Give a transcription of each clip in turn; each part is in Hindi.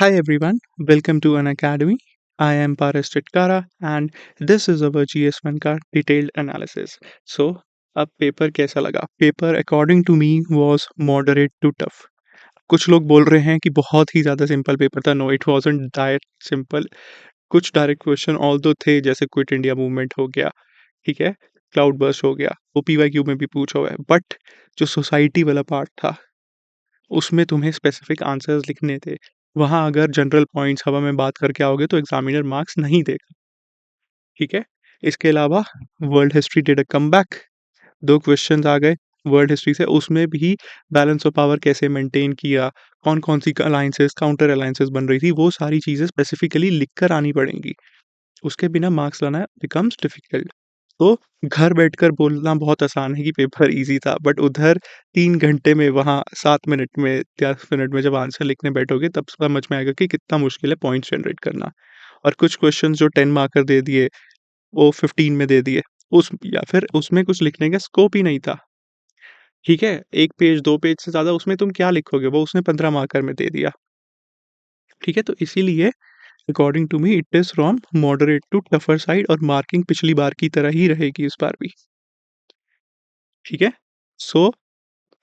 Hi everyone, welcome to an academy. I am Paras Chitkara and this is our GS1 का detailed analysis. So, अब पेपर कैसा लगा? Paper according to me was moderate to tough. कुछ लोग बोल रहे हैं कि बहुत ही ज़्यादा सिंपल पेपर था. No, it wasn't that simple. कुछ डायरेक्ट क्वेश्चन ऑल दो थे, जैसे क्विट इंडिया मूवमेंट हो गया, ठीक है, क्लाउड बर्स्ट हो गया, वो पीवाईक्यू में भी पूछा हुआ है. बट जो सोसाइटी वाला पार्ट था उसमें तुम्हें स्पेसिफिक आंसर्स लिखने थे. वहाँ अगर जनरल पॉइंट्स हवा में बात करके आओगे तो एग्जामिनर मार्क्स नहीं देगा. ठीक है. इसके अलावा world history did a comeback. दो क्वेश्चंस आ गए वर्ल्ड हिस्ट्री से. उसमें भी बैलेंस ऑफ पावर कैसे मेंटेन किया, कौन कौन सी अलायंसेस काउंटर अलायंसेस बन रही थी, वो सारी चीज़ें स्पेसिफिकली लिख कर आनी पड़ेंगी. उसके बिना मार्क्स लाना बिकम्स डिफिकल्ट. तो घर बैठकर बोलना बहुत आसान है कि पेपर इजी था, बट उधर 3 घंटे में, वहाँ 7 मिनट में, 10 मिनट में जब आंसर लिखने बैठोगे तब समझ में आएगा कि कितना मुश्किल है पॉइंट्स जनरेट करना. और कुछ क्वेश्चंस जो 10 मार्कर दे दिए वो 15 में दे दिए, उस या फिर उसमें कुछ लिखने का स्कोप ही नहीं था. ठीक है, 1 पेज 2 पेज से ज़्यादा उसमें तुम क्या लिखोगे, वो उसने 15 मार्कर में दे दिया. ठीक है, तो इसीलिए according to me it is from moderate to tougher side, और मार्किंग पिछली बार की तरह ही रहेगी इस बार भी. ठीक है. सो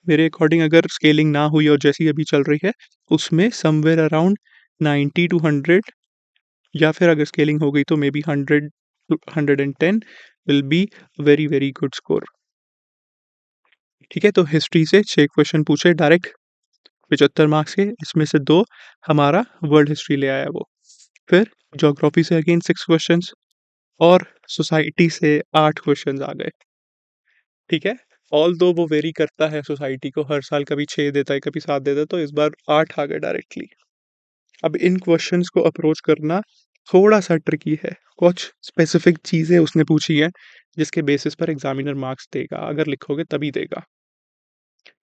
मेरे अकॉर्डिंग अगर स्केलिंग ना हुई और जैसी अभी चल रही है उसमें समवेयर अराउंड 90 to 100, या फिर अगर स्केलिंग हो गई तो may be 100 to 110 will be very very good score. ठीक है, तो हिस्ट्री से 6 क्वेश्चन पूछे डायरेक्ट, 75 मार्क्स के, इसमें से 2 हमारा वर्ल्ड हिस्ट्री ले आया वो. फिर ज्योग्राफी से अगेन 6 क्वेश्चंस, और सोसाइटी से 8 क्वेश्चंस आ गए. ठीक है. ऑल दो वो वेरी करता है सोसाइटी को, हर साल कभी 6 देता है कभी 7 देता है, तो इस बार 8 आ गए डायरेक्टली. अब इन क्वेश्चंस को अप्रोच करना थोड़ा सा ट्रिकी है. कुछ स्पेसिफिक चीज़ें उसने पूछी हैं जिसके बेसिस पर एग्जामिनर मार्क्स देगा, अगर लिखोगे तभी देगा.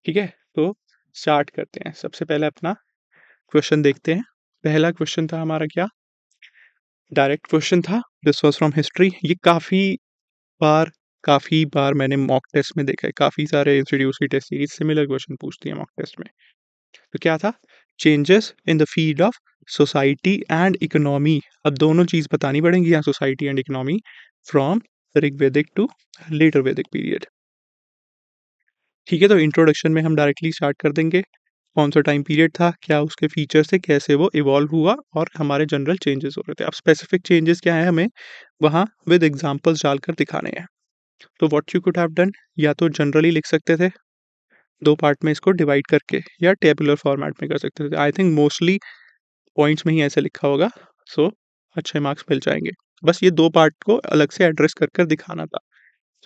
ठीक है, तो स्टार्ट करते हैं. सबसे पहले अपना क्वेश्चन देखते हैं. पहला क्वेश्चन था हमारा क्या, डायरेक्ट क्वेश्चन था. This was from history. ये काफ़ी बार मैंने मॉक टेस्ट में देखा है. काफ़ी सारे इंस्टीट्यूट की टेस्ट सीरीज सिमिलर क्वेश्चन पूछती है मॉक टेस्ट में. तो क्या था, changes in the field of society and economy. अब दोनों चीज़ बतानी पड़ेंगी यहाँ, society and economy, from Rigvedic to later Vedic period. ठीक है, तो इंट्रोडक्शन में हम डायरेक्टली स्टार्ट कर देंगे. कौन सा टाइम पीरियड था, क्या उसके फीचर्स थे, कैसे वो इवॉल्व हुआ, और हमारे जनरल चेंजेस हो रहे थे. अब स्पेसिफिक चेंजेस क्या है हमें वहाँ विद एग्जाम्पल्स डालकर दिखाने हैं. तो what you could have done, या तो जनरली लिख सकते थे 2 पार्ट में इसको डिवाइड करके, या टेबुलर फॉर्मेट में कर सकते थे. आई थिंक मोस्टली पॉइंट्स में ही ऐसे लिखा होगा. सो अच्छे मार्क्स मिल जाएंगे. बस ये 2 पार्ट को अलग से एड्रेस कर कर दिखाना था,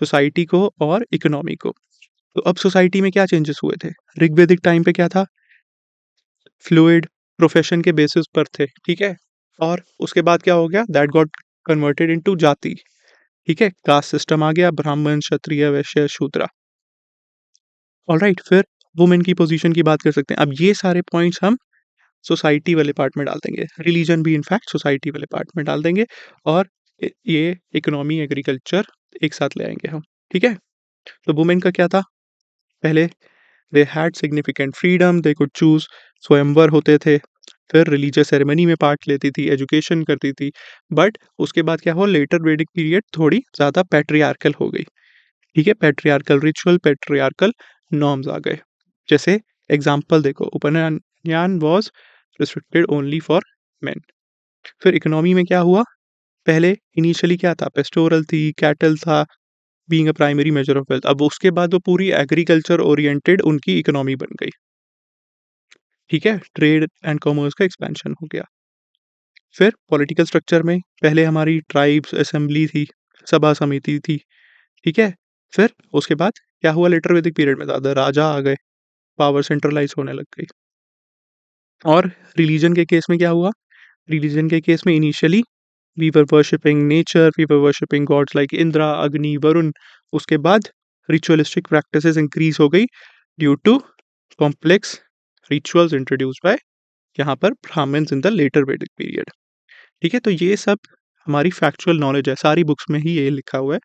सोसाइटी को और इकोनॉमी को. तो अब सोसाइटी में क्या चेंजेस हुए थे, ऋग्वेदिक टाइम पे क्या था, फ्लूइड प्रोफेशन के बेसिस पर थे. ठीक है, और उसके बाद क्या हो गया, दैट गॉट कन्वर्टेड इनटू जाति. ठीक है, कास्ट सिस्टम आ गया, ब्राह्मण क्षत्रिय वैश्य शूद्रा. ऑलराइट, फिर वुमेन की पोजीशन की बात कर सकते हैं. अब ये सारे पॉइंट्स हम सोसाइटी वाले पार्ट में डाल देंगे, रिलीजन भी इनफैक्ट सोसाइटी वाले पार्ट में डाल देंगे, और ये इकोनॉमी एग्रीकल्चर एक साथ ले आएंगे हम. ठीक है, तो वुमेन का क्या था, पहले they had significant freedom, they could choose, स्वयंवर होते थे, फिर रिलीजियस सेरेमनी में पार्ट लेती थी, एजुकेशन करती थी. बट उसके बाद क्या हुआ, लेटर वेदिक पीरियड थोड़ी ज़्यादा पैट्रियार्कल हो गई. ठीक है, पैट्रियार्कल रिचुअल, पैट्रियार्कल नॉर्म्स आ गए. जैसे एग्जाम्पल देखो, उपनयन was restricted only for main. फिर इकोनॉमी में क्या हुआ, पहले इनिशियली क्या था, पेस्टोरल थी, कैटल था, being a primary measure of wealth. अब उसके बाद वो पूरी एग्रीकल्चर ओरिएंटेड उनकी इकोनॉमी बन गई. ठीक है, ट्रेड एंड कॉमर्स का एक्सपेंशन हो गया. फिर पॉलिटिकल स्ट्रक्चर में पहले हमारी ट्राइब्स असेंबली थी, सभा समिति थी. ठीक है, फिर उसके बाद क्या हुआ, लेटर वैदिक पीरियड में ज़्यादा राजा आ गए, पावर सेंट्रलाइज होने लग गई. और रिलीजन के केस में क्या हुआ, रिलीजन के केस में initially we were worshipping nature, we were worshipping gods like Indra Agni Varun. उसके बाद रिचुअलिस्टिक प्रैक्टिसेस इंक्रीज हो गई due to complex rituals introduce by यहाँ पर Brahmins in the later Vedic period. ठीक है, तो ये सब हमारी फैक्चुअल नॉलेज है, सारी बुक्स में ही ये लिखा हुआ है,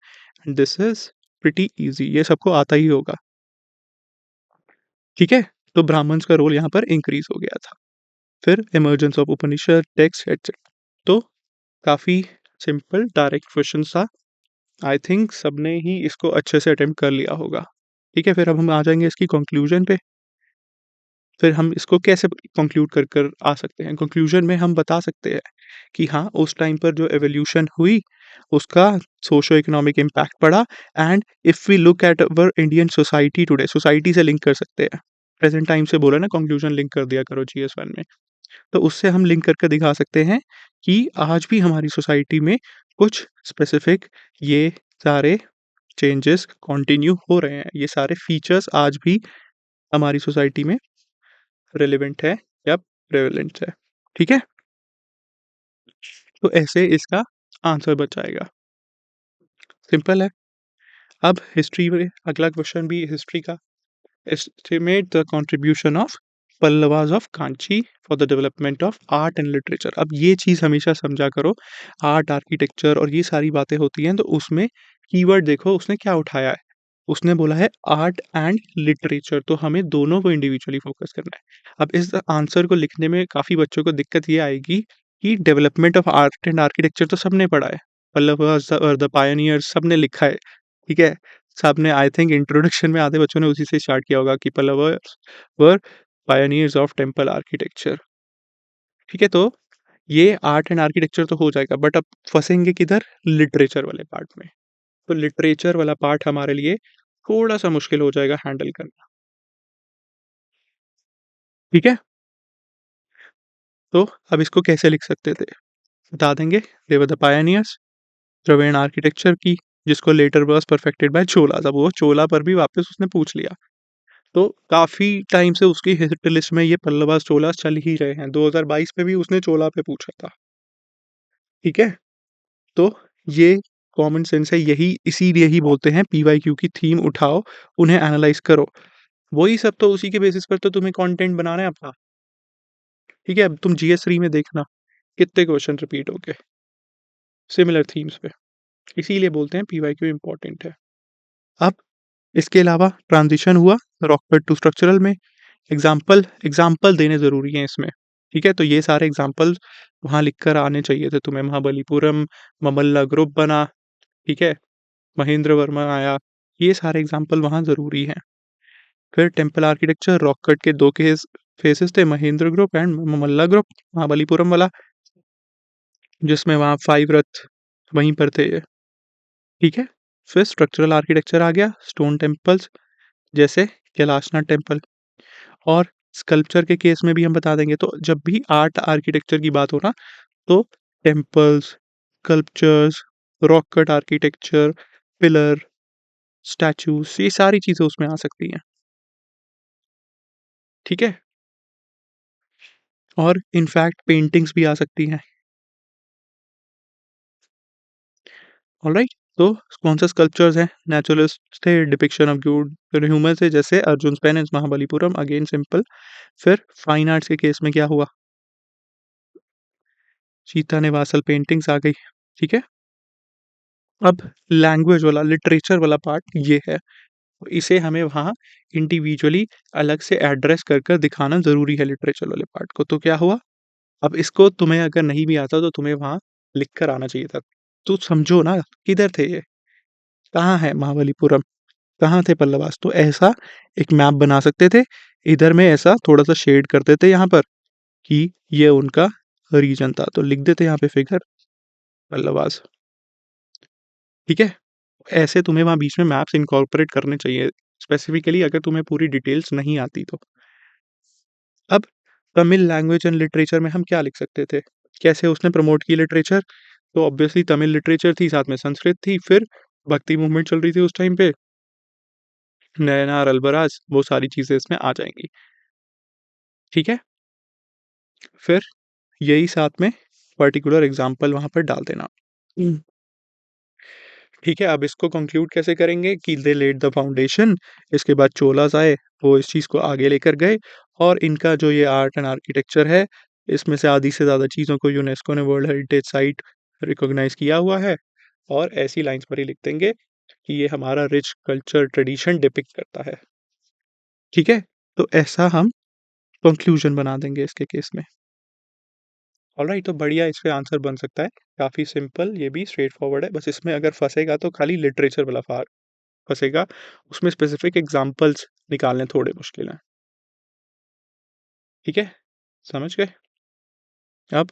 and this is pretty easy, ये सबको आता ही होगा. ठीक है, तो ब्राह्मण्स का रोल यहाँ पर इंक्रीज हो गया था. फिर emergence of Upanishad text etcetera. तो काफ़ी सिंपल डायरेक्ट क्वेश्चन था। आई थिंक सबने ही इसको अच्छे से अटेम्प्ट कर लिया होगा। ठीक है, फिर अब हम आ जाएंगे इसकी कंक्लूजन पे। फिर हम इसको कैसे कंक्लूड कर आ सकते हैं? कंक्लूजन में हम बता सकते हैं कि हाँ, उस टाइम पर जो एवोल्यूशन हुई, उसका सोशो इकोनॉमिक इम्पैक्ट पड़ा। And if we look at our Indian society today, society से लिंक कर सकते हैं। प्रेज़ेंट टाइम से बोला ना, कंक्लूजन लिंक कर दिया करो जीएस-1 में। तो उससे हम लिंक करके दिखा सकते हैं कि आज भी हमारी सोसाइटी में कुछ स्पेसिफिक ये सारे चेंजेस कंटिन्यू हो रहे हैं। ये सारे फीचर्स आज भी हमारी सोसाइटी में रिलेवेंट है या प्रेवलेंट है। ठीक है? तो ऐसे इसका आंसर बच जाएगा। सिंपल है। अब हिस्ट्री में अगला क्वेश्चन भी हिस्ट्री का। Estimate the contribution of Pallavas of Kanchi for the development of art and literature. अब ये चीज़ हमेशा समझा करो, आर्ट, आर्किटेक्चर और ये सारी बातें होती हैं तो उसमें कीवर्ड देखो उसने क्या उठाया है। उसने बोला है आर्ट एंड लिटरेचर, तो हमें दोनों को इंडिविजुअली फोकस करना है। अब इस आंसर को लिखने में काफ़ी बच्चों को दिक्कत ये आएगी कि development of art and architecture तो सबने पढ़ा है, पल्लवास और द पायनियर्स सबने लिखा है। ठीक है, सबने आई थिंक इंट्रोडक्शन में आधे बच्चों ने उसी से स्टार्ट किया होगा कि पल्लवास वर पायनियर्स ऑफ टेम्पल आर्किटेक्चर। ठीक है, तो ये आर्ट एंड आर्किटेक्चर तो हो जाएगा, बट अब फंसेंगे किधर? लिटरेचर वाले पार्ट में। तो लिटरेचर वाला पार्ट हमारे लिए थोड़ा सा मुश्किल हो जाएगा हैंडल करना। ठीक है, तो अब इसको कैसे लिख सकते थे बता देंगे। They were the pioneers, Dravida architecture की, जिसको later was perfected by Cholas. अब वो चोला पर भी वापस उसने पूछ लिया। तो काफ़ी टाइम से उसकी हिट लिस्ट में ये पल्लवास चोलास चल ही रहे हैं। 2022 में भी उसने चोला पे पूछा था। ठीक है, तो ये कॉमन सेंस है, यही इसीलिए ही बोलते हैं पीवाईक्यू की थीम उठाओ, उन्हें एनालाइज करो। वही सब तो उसी के बेसिस पर तो तुम्हें कंटेंट बनाना है अपना। ठीक है, अब तुम जीएस3 में देखना कितने क्वेश्चन रिपीट हो गए सिमिलर थीम्स पे। इसीलिए बोलते हैं पीवाईक्यू इंपॉर्टेंट है। अब इसके अलावा ट्रांजिशन हुआ रॉककट टू स्ट्रक्चरल में। एग्जाम्पल एग्जाम्पल देने ज़रूरी हैं इसमें। ठीक है, तो ये सारे एग्जाम्पल वहाँ लिख कर आने चाहिए थे तुम्हें। महाबलीपुरम, ममल्ला ग्रुप बना, ठीक है, महेंद्र वर्मा आया, ये सारे एग्जाम्पल वहाँ ज़रूरी हैं। फिर टेम्पल आर्किटेक्चर, रॉक कट के दो केस फेसेस थे, Mahendra group and Mamalla group, Mahabalipuram वाला, जिसमें वहाँ 5 रथ वहीं पर थे ये। ठीक है, फिर स्ट्रक्चरल आर्किटेक्चर आ गया, स्टोन टेम्पल्स जैसे कैलाशनाथ टेम्पल। और स्कल्पचर के केस में भी हम बता देंगे। तो जब भी आर्ट आर्किटेक्चर की बात हो ना, तो temples, sculptures, rock cut architecture, pillar, statues, ये सारी चीज़ें उसमें आ सकती हैं। ठीक है, और इनफैक्ट पेंटिंग्स भी आ सकती हैं। ऑलराइट, तो कौन से स्कल्पचर्स हैं? नेचुरलिस्ट थे, डिपिक्शन ऑफ गुड ह्यूमन थे जैसे Arjun pen Mahabalipuram, again simple. फिर फाइन आर्ट्स के केस में क्या हुआ? सीता निवासल पेंटिंग्स आ गई। ठीक है, अब लैंग्वेज वाला लिटरेचर वाला पार्ट ये है, इसे हमें वहाँ इंडिविजुअली अलग से एड्रेस कर दिखाना ज़रूरी है लिटरेचर वाले पार्ट को। तो क्या हुआ? अब इसको तुम्हें अगर नहीं भी आता तो तुम्हें वहाँ लिख कर आना चाहिए था। तो समझो ना, किधर थे ये? कहाँ है महाबलीपुरम? कहाँ थे पल्लवास? तो ऐसा एक मैप बना सकते थे। इधर में ऐसा थोड़ा-सा शेड कर देते यहाँ पर कि ये उनका रीजन था। तो लिख देते यहाँ पे फिगर पल्लवास। ठीक है? ऐसे तुम्हें वहाँ बीच में मैप्स इनकॉर्पोरेट करने चाहिए, स्पेसिफिकली अगर तुम्हें पूरी डिटेल्स नहीं आती तो। अब तमिल लैंग्वेज एंड लिटरेचर में हम क्या लिख सकते थे? कैसे उसने प्रमोट की लिटरेचर? तो ऑब्वियसली तमिल लिटरेचर थी, साथ में संस्कृत थी, फिर भक्ति मूवमेंट चल रही थी उस टाइम पे, नयनार, अल्बराज, वो सारी चीज़ें इसमें आ जाएँगी। ठीक है? फिर यही साथ में पर्टिकुलर एग्ज़ाम्पल वहाँ पर डाल देना। ठीक है, अब इसको कंक्लूड कैसे करेंगे कि दे लेड द फाउंडेशन, इसके बाद चोलास आए, वो इस चीज़ को आगे लेकर गए, और इनका जो ये आर्ट एंड आर्किटेक्चर है, इसमें से आधी से ज़्यादा चीज़ों को यूनेस्को ने वर्ल्ड हेरिटेज साइट रिकॉग्नाइज़ किया हुआ है। और ऐसी लाइन्स पर ही लिख देंगे कि ये हमारा रिच कल्चर ट्रेडिशन डिपिक्ट करता है। ठीक है? तो ऐसा हम कंक्लूजन बना देंगे इसके केस में। ऑलराइट, तो बढ़िया इस पे आंसर बन सकता है। काफ़ी सिंपल, ये भी स्ट्रेट फॉरवर्ड है। बस इसमें अगर फँसेगा तो खाली लिटरेचर वाला पार्ट फँसेगा। उसमें स्पेसिफिक एग्ज़ाम्पल्स निकालने थोड़े मुश्किल हैं। ठीक है? समझ गए? अब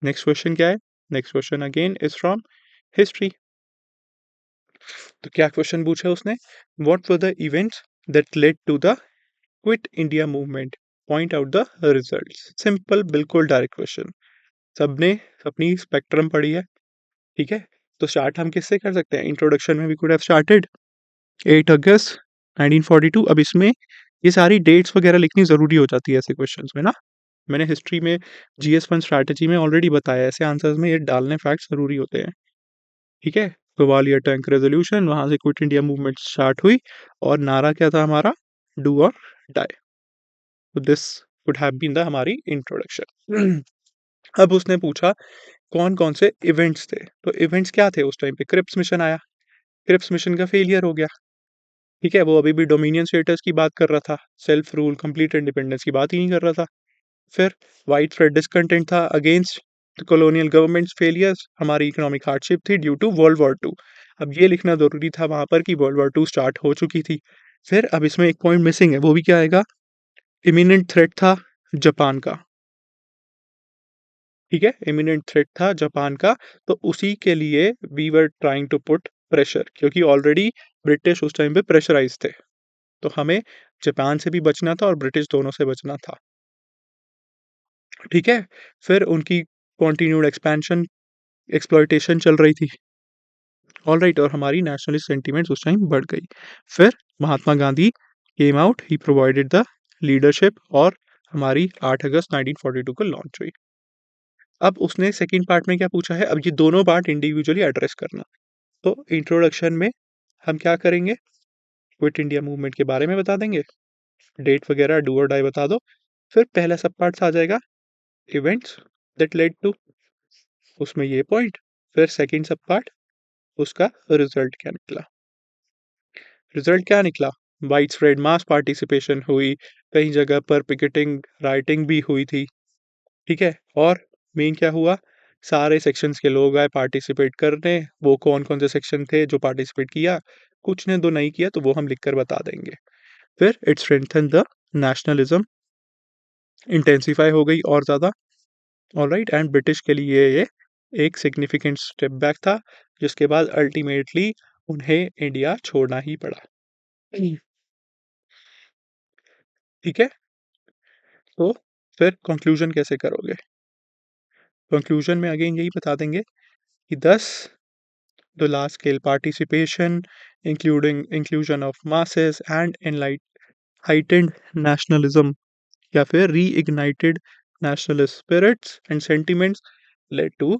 नेक्स्ट क्वेश्चन क्या है? Next question again is from history. तो क्या क्वेश्चन पूछा है उसने? What were the events that led to the quit India movement? Point out the results. Simple, बिल्कुल डायरेक्ट क्वेश्चन। सबने अपनी स्पेक्ट्रम पढ़ी है, ठीक है? तो स्टार्ट हम किससे कर सकते हैं? इंट्रोडक्शन में वी कुड हैव स्टार्टेड 8 अगस्त 1942। अब इसमें ये सारी डेट्स वगैरह लिखनी ज़रूरी हो जाती है ऐसे क्वेश्चंस में ना। मैंने हिस्ट्री में जीएस 1 स्ट्रैटेजी में ऑलरेडी बताया है, ऐसे आंसर्स में ये डालने फैक्ट्स ज़रूरी होते हैं, ठीक है? ग्वालियर टैंक रेज़ोल्यूशन, वहाँ से क्विट इंडिया मूवमेंट स्टार्ट हुई और नारा क्या था हमारा? डू और डाई। तो this would have been the हमारी इंट्रोडक्शन। अब उसने पूछा कौन-कौन से इवेंट्स थे? तो इवेंट्स क्या थे उस टाइम पे? क्रिप्स मिशन आया, क्रिप्स मिशन का फेलियर हो गया, ठीक है? वो अभी भी डोमिनियन स्टेटस की बात कर रहा था, सेल्फ रूल, कंप्लीट इंडिपेंडेंस की बात ही नहीं कर रहा था। फिर वाइड स्प्रेड डिस्कंटेंट था against the colonial governments failures, हमारी इकोनॉमिक हार्डशिप थी ड्यू टू वर्ल्ड वॉर 2। अब ये लिखना ज़रूरी था वहाँ पर कि वर्ल्ड वॉर 2 स्टार्ट हो चुकी थी। फिर अब इसमें एक पॉइंट मिसिंग है, वो भी क्या आएगा? इमिनेंट थ्रेट था जापान का, ठीक है? इमिनेंट थ्रेट था जापान का, तो उसी के लिए we were trying to put pressure, क्योंकि ऑलरेडी ब्रिटिश उस टाइम पे प्रेशराइज़ थे। तो हमें जापान से भी बचना था और ब्रिटिश दोनों से बचना था, ठीक है? फिर उनकी कंटिन्यूड एक्सपेंशन, एक्सप्लॉइटेशन चल रही थी, ऑलराइट, और हमारी नेशनलिस्ट सेंटिमेंट्स उस टाइम बढ़ गई। फिर Mahatma Gandhi came out, he provided the leadership और हमारी 8 अगस्त 1942 को लॉन्च हुई। अब उसने सेकंड पार्ट में क्या पूछा है? अब ये दोनों पार्ट इंडिविजुअली एड्रेस करना। तो इंट्रोडक्शन में हम क्या करेंगे? क्विट इंडिया मूवमेंट के बारे में बता देंगे, डेट वगैरह, डू और डाई बता दो। फिर पहला सब पार्ट्स आ जाएगा इवेंट्स दैट लेड टू, उसमें ये पॉइंट। फिर सेकंड सब पार्ट, उसका रिजल्ट क्या निकला। रिजल्ट क्या निकला? वाइड स्प्रेड मास पार्टिसिपेशन हुई, कई जगह पर पिकेटिंग, राइटिंग भी हुई थी, ठीक है? और मेन क्या हुआ? सारे सेक्शंस के लोग आए पार्टिसिपेट करने। वो कौन-कौन से सेक्शन थे जो पार्टिसिपेट किया? कुछ ने तो नहीं किया, तो वो हम लिखकर बता देंगे। फिर it strengthen the nationalism, intensify हो गई और ज़्यादा, ऑलराइट, एंड ब्रिटिश के लिए ये एक सिग्निफिकेंट स्टेप बैक था, जिसके बाद अल्टीमेटली उन्हें इंडिया छोड़ना ही पड़ा। ठीक है? तो फिर कंक्लूजन कैसे करोगे? कंक्लूजन में अगेन यही बता देंगे कि thus the large scale participation, including inclusion of masses and heightened nationalism या फिर reignited nationalist spirits and sentiments led to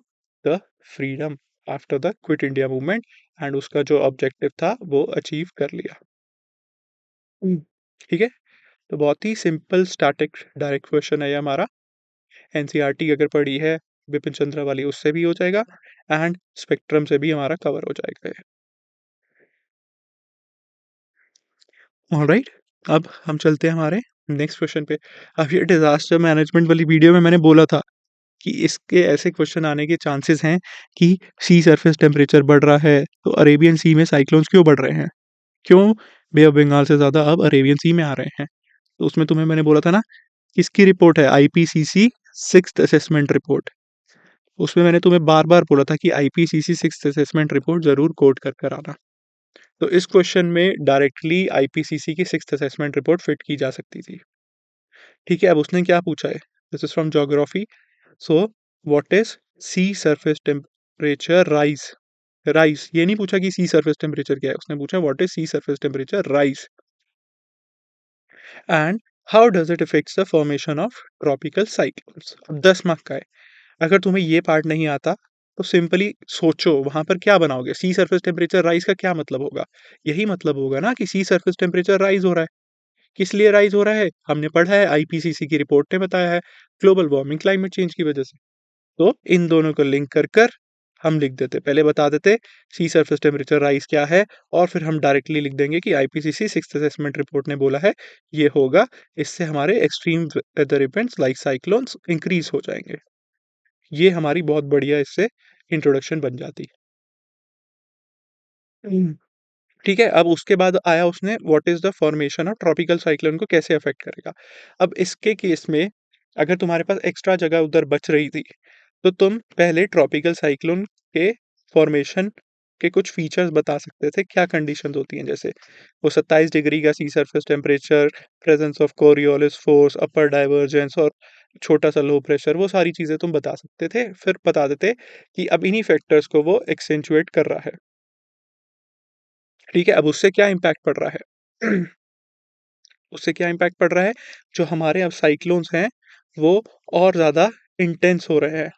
the freedom after the quit India movement, and उसका जो ऑब्जेक्टिव था वो अचीव कर लिया। ठीक है? तो बहुत ही सिंपल स्टैटिक डायरेक्ट क्वेश्चन है ये हमारा। एनसीईआरटी अगर पढ़ी है बिपिन चंद्रा वाली, उससे भी हो जाएगा एंड स्पेक्ट्रम से भी हमारा कवर हो जाएगा ये। ऑलराइट, अब हम चलते हैं हमारे नेक्स्ट क्वेश्चन पे। अब ये डिजास्टर मैनेजमेंट वाली वीडियो में मैंने बोला था कि इसके ऐसे क्वेश्चन आने के चांसेस हैं कि सी सरफेस टेम्परेचर बढ़ रहा है, तो अरेबियन सी में साइक्लोन्स क्यों बढ़ रहे हैं? क्यों बे ऑफ बंगाल से ज़्यादा अब अरेबियन सी में आ रहे हैं? तो उसमें तुम्हें मैंने बोला था ना, किसकी रिपोर्ट है? IPCC sixth assessment report. उसमें मैंने तुम्हें बार-बार बोला था कि आईपीसीसी सिक्स्थ असेसमेंट रिपोर्ट ज़रूर कोट कर कर आना। तो इस क्वेश्चन में डायरेक्टली आईपीसीसी की सिक्स्थ असेसमेंट रिपोर्ट फिट की जा सकती थी। ठीक है, अब उसने क्या पूछा है? This is from geography. So what is sea surface temperature rise? Rise, ये नहीं पूछा कि सी सरफेस टेम्परेचर क्या है, उसने पूछा what is sea surface temperature rise and how does it affects the formation of tropical cyclones. अब 10 मार्क का है। अगर तुम्हें ये पार्ट नहीं आता तो सिंपली सोचो वहां पर क्या बनाओगे। सी सरफेस टेम्परेचर राइज का क्या मतलब होगा? यही मतलब होगा ना कि सी सरफेस टेम्परेचर राइज हो रहा है। किस लिए राइज हो रहा है? हमने पढ़ा है, आईपीसीसी की रिपोर्ट ने बताया है, ग्लोबल वार्मिंग, क्लाइमेट चेंज की वजह से। तो इन दोनों को लिंक कर कर हम लिख देते, पहले बता देते सी सरफेस टेम्परेचर राइज क्या है, और फिर हम डायरेक्टली लिख देंगे कि आईपीसीसी सिक्स्थ असेसमेंट रिपोर्ट ने बोला है ये होगा। इससे हमारे extreme weather events like cyclones increase हो जाएंगे। ये हमारी बहुत बढ़िया इससे इंट्रोडक्शन बन जाती। ठीक है, अब उसके बाद आया उसने what is the formation of tropical cyclone को कैसे अफ़ेक्ट करेगा। अब इसके केस में अगर तुम्हारे पास एक्स्ट्रा जगह उधर बच रही थी, तो तुम पहले ट्रॉपिकल साइक्लोन के फॉर्मेशन के कुछ फीचर्स बता सकते थे, क्या कंडीशंस होती हैं जैसे वो 27 डिग्री का sea surface temperature, presence of Coriolis force, upper divergence और छोटा-सा लो प्रेशर, वो सारी चीज़ें तुम बता सकते थे। फिर बता देते कि अब इन्हीं फैक्टर्स को वो एक्सेंचुएट कर रहा है। ठीक है, अब उससे क्या इम्पैक्ट पड़ रहा है? उससे क्या इम्पैक्ट पड़ रहा है? जो हमारे अब साइक्लोन्स हैं, वो और ज़्यादा इंटेंस हो रहे हैं।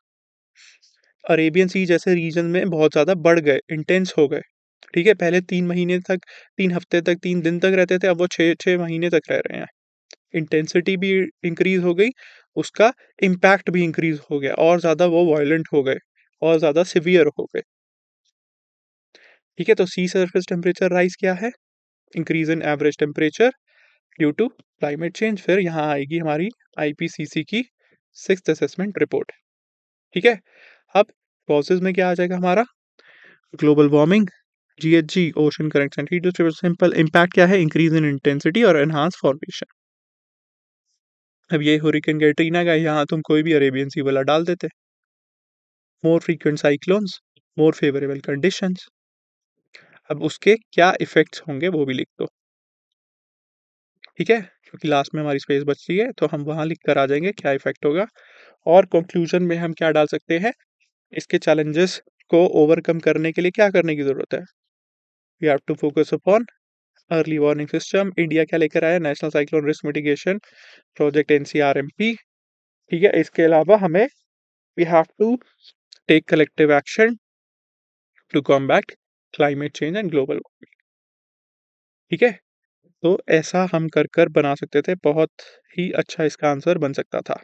अरेबियन सी जैसे रीजन में बहुत ज़्यादा बढ़ गए, इंटेंस हो गए। ठीक है, पहले 3 महीने तक, 3 हफ्ते तक, 3 दिन तक रहते थे, अब वो 6-6 महीने तक रह रहे हैं। इंटेंसिटी भी इंक्रीज़ हो गई, उसका इम्पैक्ट भी इंक्रीज़ हो गया और ज़्यादा वो वायलेंट हो गए और ज़्यादा सीवियर हो गए। ठीक है, तो सी सरफेस टेम्परेचर राइज़ क्या है? Increase in average temperature due to climate change. फिर यहाँ आएगी हमारी आईपीसीसी की 6th असेसमेंट रिपोर्ट। ठीक है, अब कॉजेज में क्या आ जाएगा हमारा? Global warming, GHG, ocean currents and heat distribution. Simple impact क्या है? इंक्रीज इन इंटेंसिटी और एनहांस फॉर्मेशन। अब ये हुरिकेन कैटरीना का, यहाँ तुम कोई भी अरेबियन सी वाला डाल देते। मोर frequent cyclones, more favourable conditions. अब उसके क्या इफेक्ट्स होंगे वो भी लिख दो। ठीक है, क्योंकि लास्ट में हमारी स्पेस बचती है तो हम वहाँ लिख कर आ जाएंगे क्या इफेक्ट होगा। और कंक्लूजन में हम क्या डाल सकते हैं? इसके चैलेंजेस को ओवरकम करने के लिए क्या करने की ज़रूरत है? We have to focus upon early warning system. India क्या लेकर आया? National cyclone risk mitigation project NCRMP. ठीक है, इसके अलावा हमें we have to take collective action to combat climate change and global. ठीक है, तो ऐसा हम कर कर बना सकते थे, बहुत ही अच्छा इसका आंसर बन सकता था।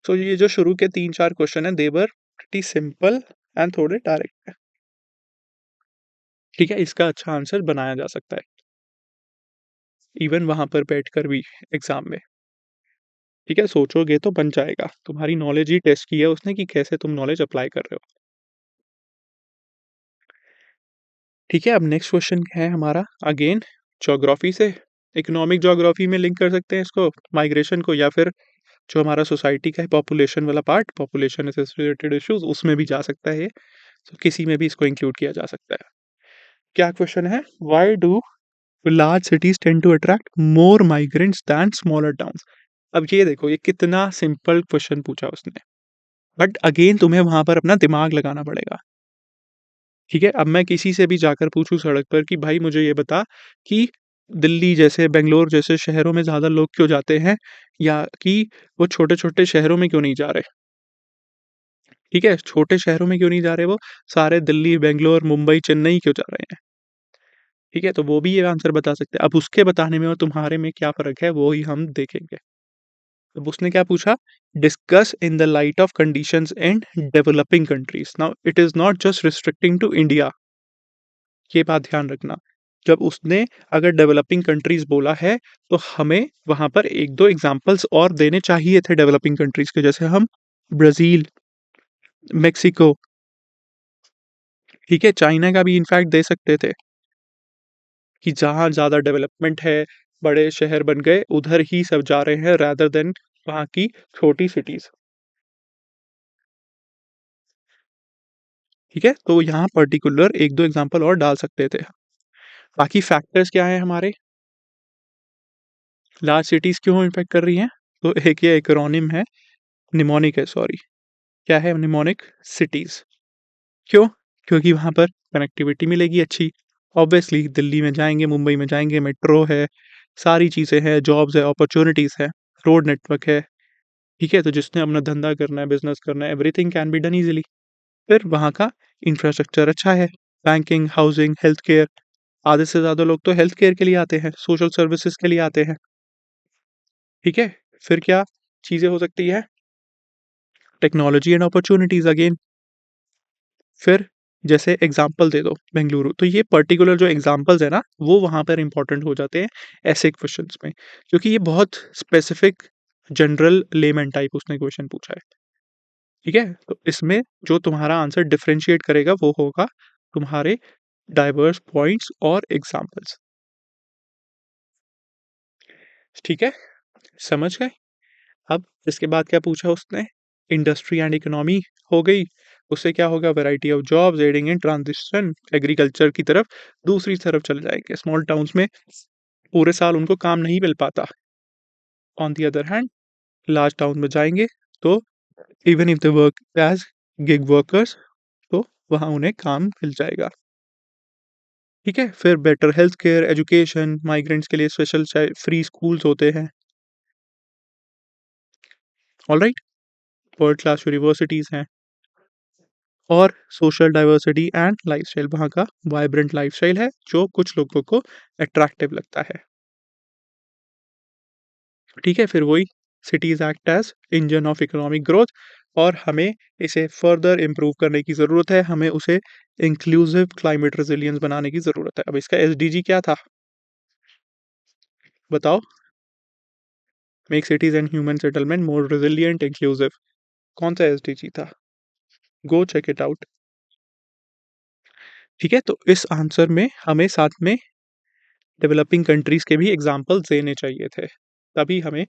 तो ये जो शुरू के 3-4 क्वेश्चन है, दे वर प्रीटी सिंपल एंड थोड़े डायरेक्ट है। ठीक है, इसका अच्छा आंसर बनाया जा सकता है इवन वहां पर बैठकर भी एग्जाम में। ठीक है, सोचोगे तो बन जाएगा। तुम्हारी नॉलेज ही टेस्ट की है उसने कि कैसे तुम नॉलेज अप्लाई कर रहे हो। ठीक है, अब नेक्स्ट क्वेश्चन है हमारा अगेन ज्योग्राफी से। इकोनॉमिक ज्योग्राफी में लिंक कर सकते हैं इसको माइग्रेशन को, या फिर जो हमारा सोसाइटी का है पॉपुलेशन वाला पार्ट, पॉपुलेशन एसोसिएटेड इश्यूज, उसमें भी जा सकता है ये। तो किसी में भी इसको इंक्लूड किया जा सकता है। क्या क्वेश्चन है? Why do large cities tend to attract more migrants than smaller towns. अब ये देखो, ये कितना सिंपल क्वेश्चन पूछा उसने, बट अगेन तुम्हें वहां पर अपना दिमाग लगाना पड़ेगा। ठीक है, अब मैं किसी से भी जाकर पूछूं सड़क पर कि भाई मुझे ये बता कि दिल्ली जैसे, बेंगलोर जैसे शहरों में ज़्यादा लोग क्यों जाते हैं, या कि वो छोटे-छोटे शहरों में क्यों नहीं जा रहे? ठीक है, छोटे शहरों में क्यों नहीं जा रहे वो? सारे दिल्ली, बेंगलोर, मुंबई, चेन्नई क्यों जा रहे हैं? ठीक है, तो वो भी ये आंसर बता सकते हैं। अब उसके बताने में और तुम्हारे में क्या फ़र्क है, वो ही हम देखेंगे। अब उसने क्या पूछा? Discuss in the light of conditions in developing countries. Now it is not just restricting to India. ये बात ध्यान रखना। जब उसने अगर डेवलपिंग कंट्रीज़ बोला है, तो हमें वहाँ पर 1-2 एग्ज़ाम्पल्स और देने चाहिए थे डेवलपिंग कंट्रीज़ के, जैसे हम ब्राज़ील, मेक्सिको, ठीक है, चाइना का भी इनफैक्ट दे सकते थे कि जहाँ ज़्यादा डेवलपमेंट है, बड़े शहर बन गए, उधर ही सब जा रहे हैं रादर देन वहाँ की छोटी सिटीज़। ठीक है, तो यहाँ पर्टिकुलर 1-2 एग्ज़ाम्पल और डाल सकते थे। बाकी फैक्टर्स क्या हैं हमारे? लार्ज सिटीज़ क्यों इम्पैक्ट कर रही हैं? तो एक ये एक्रोनिम है, निमोनिक है सॉरी। क्या है निमोनिक? सिटीज़। क्यों? क्योंकि वहाँ पर कनेक्टिविटी मिलेगी अच्छी। ऑब्वियसली दिल्ली में जाएँगे, मुंबई में जाएँगे, मेट्रो है, सारी चीज़ें हैं, जॉब्स है, अपॉर्च्युनिटीज़ है, रोड नेटवर्क है। ठीक है? तो जिसने अपना धंधा करना है, बिज़नेस करना है, everything can be done easily. फिर वहाँ का इंफ्रास्ट्रक्चर अच्छा है, बैंकिंग, हाउसिंग, हेल्थ केयर। आधे से ज़्यादा लोग तो हेल्थ केयर के लिए आते हैं, सोशल सर्विसेज़ के लिए आते हैं। ठीक है? फिर क्या चीज़ें हो सकती है? Technology and opportunities again. फिर जैसे एग्ज़ाम्पल दे दो बेंगलुरु, तो ये पर्टिकुलर जो एग्ज़ाम्पल्स हैं ना, वो वहाँ पर इम्पोर्टेंट हो जाते हैं ऐसे क्वेश्चंस में, क्योंकि ये बहुत स्पेसिफिक जनरल लेमैन टाइप उसने क्वेश्चन पूछा है। ठीक है? तो इसमें जो तुम्हारा आंसर डिफरेंशिएट करेगा वो होगा तुम्हारे डाइवर्स पॉइंट्स और एग्ज़ाम्पल्स। ठीक है? समझ गए? अब इसके बाद क्या पूछा उसने? इंडस्ट्री एंड इकोनॉमी हो गई, उससे क्या होगा? Variety of jobs adding in transition agriculture की तरफ, दूसरी तरफ चले जाएँगे। स्मॉल टाउन्स में पूरे साल उनको काम नहीं मिल पाता। On the other hand large town में जाएँगे तो even if they work as gig workers तो वहाँ उन्हें काम मिल जाएगा। ठीक है? फिर better health care, education, migrants के लिए स्पेशल चाहे फ्री स्कूल्स होते हैं। ऑलराइट? वर्ल्ड क्लास यूनिवर्सिटीज़ हैं और सोशल डाइवर्सिटी एंड लाइफ़स्टाइल वहाँ का वाइब्रेंट लाइफ़स्टाइल है, जो कुछ लोगों को अट्रैक्टिव लगता है। ठीक है? फिर वही cities act as engine of economic growth और हमें इसे फर्दर इम्प्रूव करने की ज़रूरत है, हमें उसे इंक्लूसिव क्लाइमेट रेज़िलियंस बनाने की ज़रूरत है। अब इसका एसडीजी क्या था? बताओ? Make cities and human settlement more resilient inclusive. कौन सा एसडीजी था? Go check it out. ठीक है? तो इस आंसर में हमें साथ में डेवलपिंग कंट्रीज़ के भी एग्ज़ाम्पल्स देने चाहिए थे। तभी हमें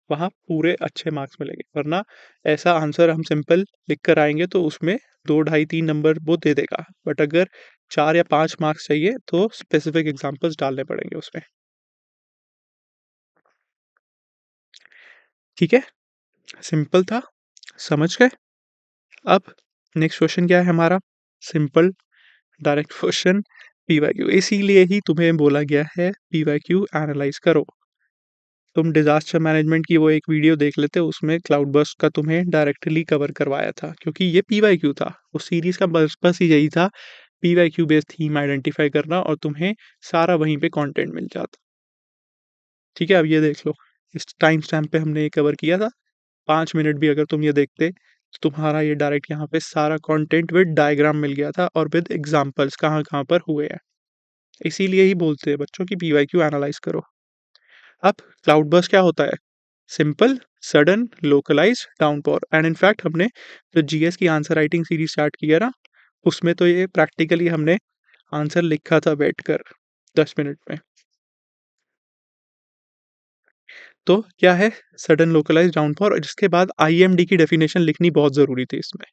वहाँ पूरे अच्छे मार्क्स मिलेंगे, वरना ऐसा आंसर हम सिंपल लिख कर आएँगे तो उसमें 2 ढाई 3 नंबर वो दे देगा। बट अगर 4 या 5 मार्क्स चाहिए तो स्पेसिफिक एग्ज़ाम्पल्स डालने पड़ेंगे उसमें। ठीक है? सिंपल था, समझ गए? अब नेक्स्ट क्वेश्चन क्या है हमारा? सिंपल डायरेक्ट क्वेश्चन पीवाईक्यू इसीलिए ही तुम्हें बोला गया है पीवाईक्यू एनालाइज़ करो। तुम डिज़ास्टर मैनेजमेंट की वो एक वीडियो देख लेते, उसमें क्लाउड बर्स्ट का तुम्हें डायरेक्टली कवर करवाया था, क्योंकि ये पीवाईक्यू था। उस सीरीज़ का बस ही यही था, पीवाईक्यू बेस्ड थीम आइडेंटिफ़ाई करना और तुम्हें सारा वहीं पे कंटेंट मिल जाता। ठीक है, अब ये देख लो, इस टाइम स्टैम्प पे हमने ये कवर किया था, 5 मिनट भी अगर तुम ये देखते, तो तुम्हारा ये डायरेक्ट यहाँ पे सारा कंटेंट विद डायग्राम मिल गया था और विद एग्ज़ाम्पल्स कहाँ-कहाँ पर हुए हैं। इसीलिए ही बोलते हैं बच्चों कि पीवाईक्यू एनालाइज़ करो। अब क्लाउड बर्स्ट क्या होता है? Simple, sudden, localised downpour and in fact हमने जो जीएस की आंसर राइटिंग सीरीज स्टार्ट की है ना, उसमें तो ये प्रैक्टिकली हमने आंसर लिखा था बैठकर 10 मिनट में। तो क्या है सडन लोकलाइज्ड डाउनपोर और जिसके बाद आईएमडी की डेफिनेशन लिखनी बहुत ज़रूरी थी इसमें।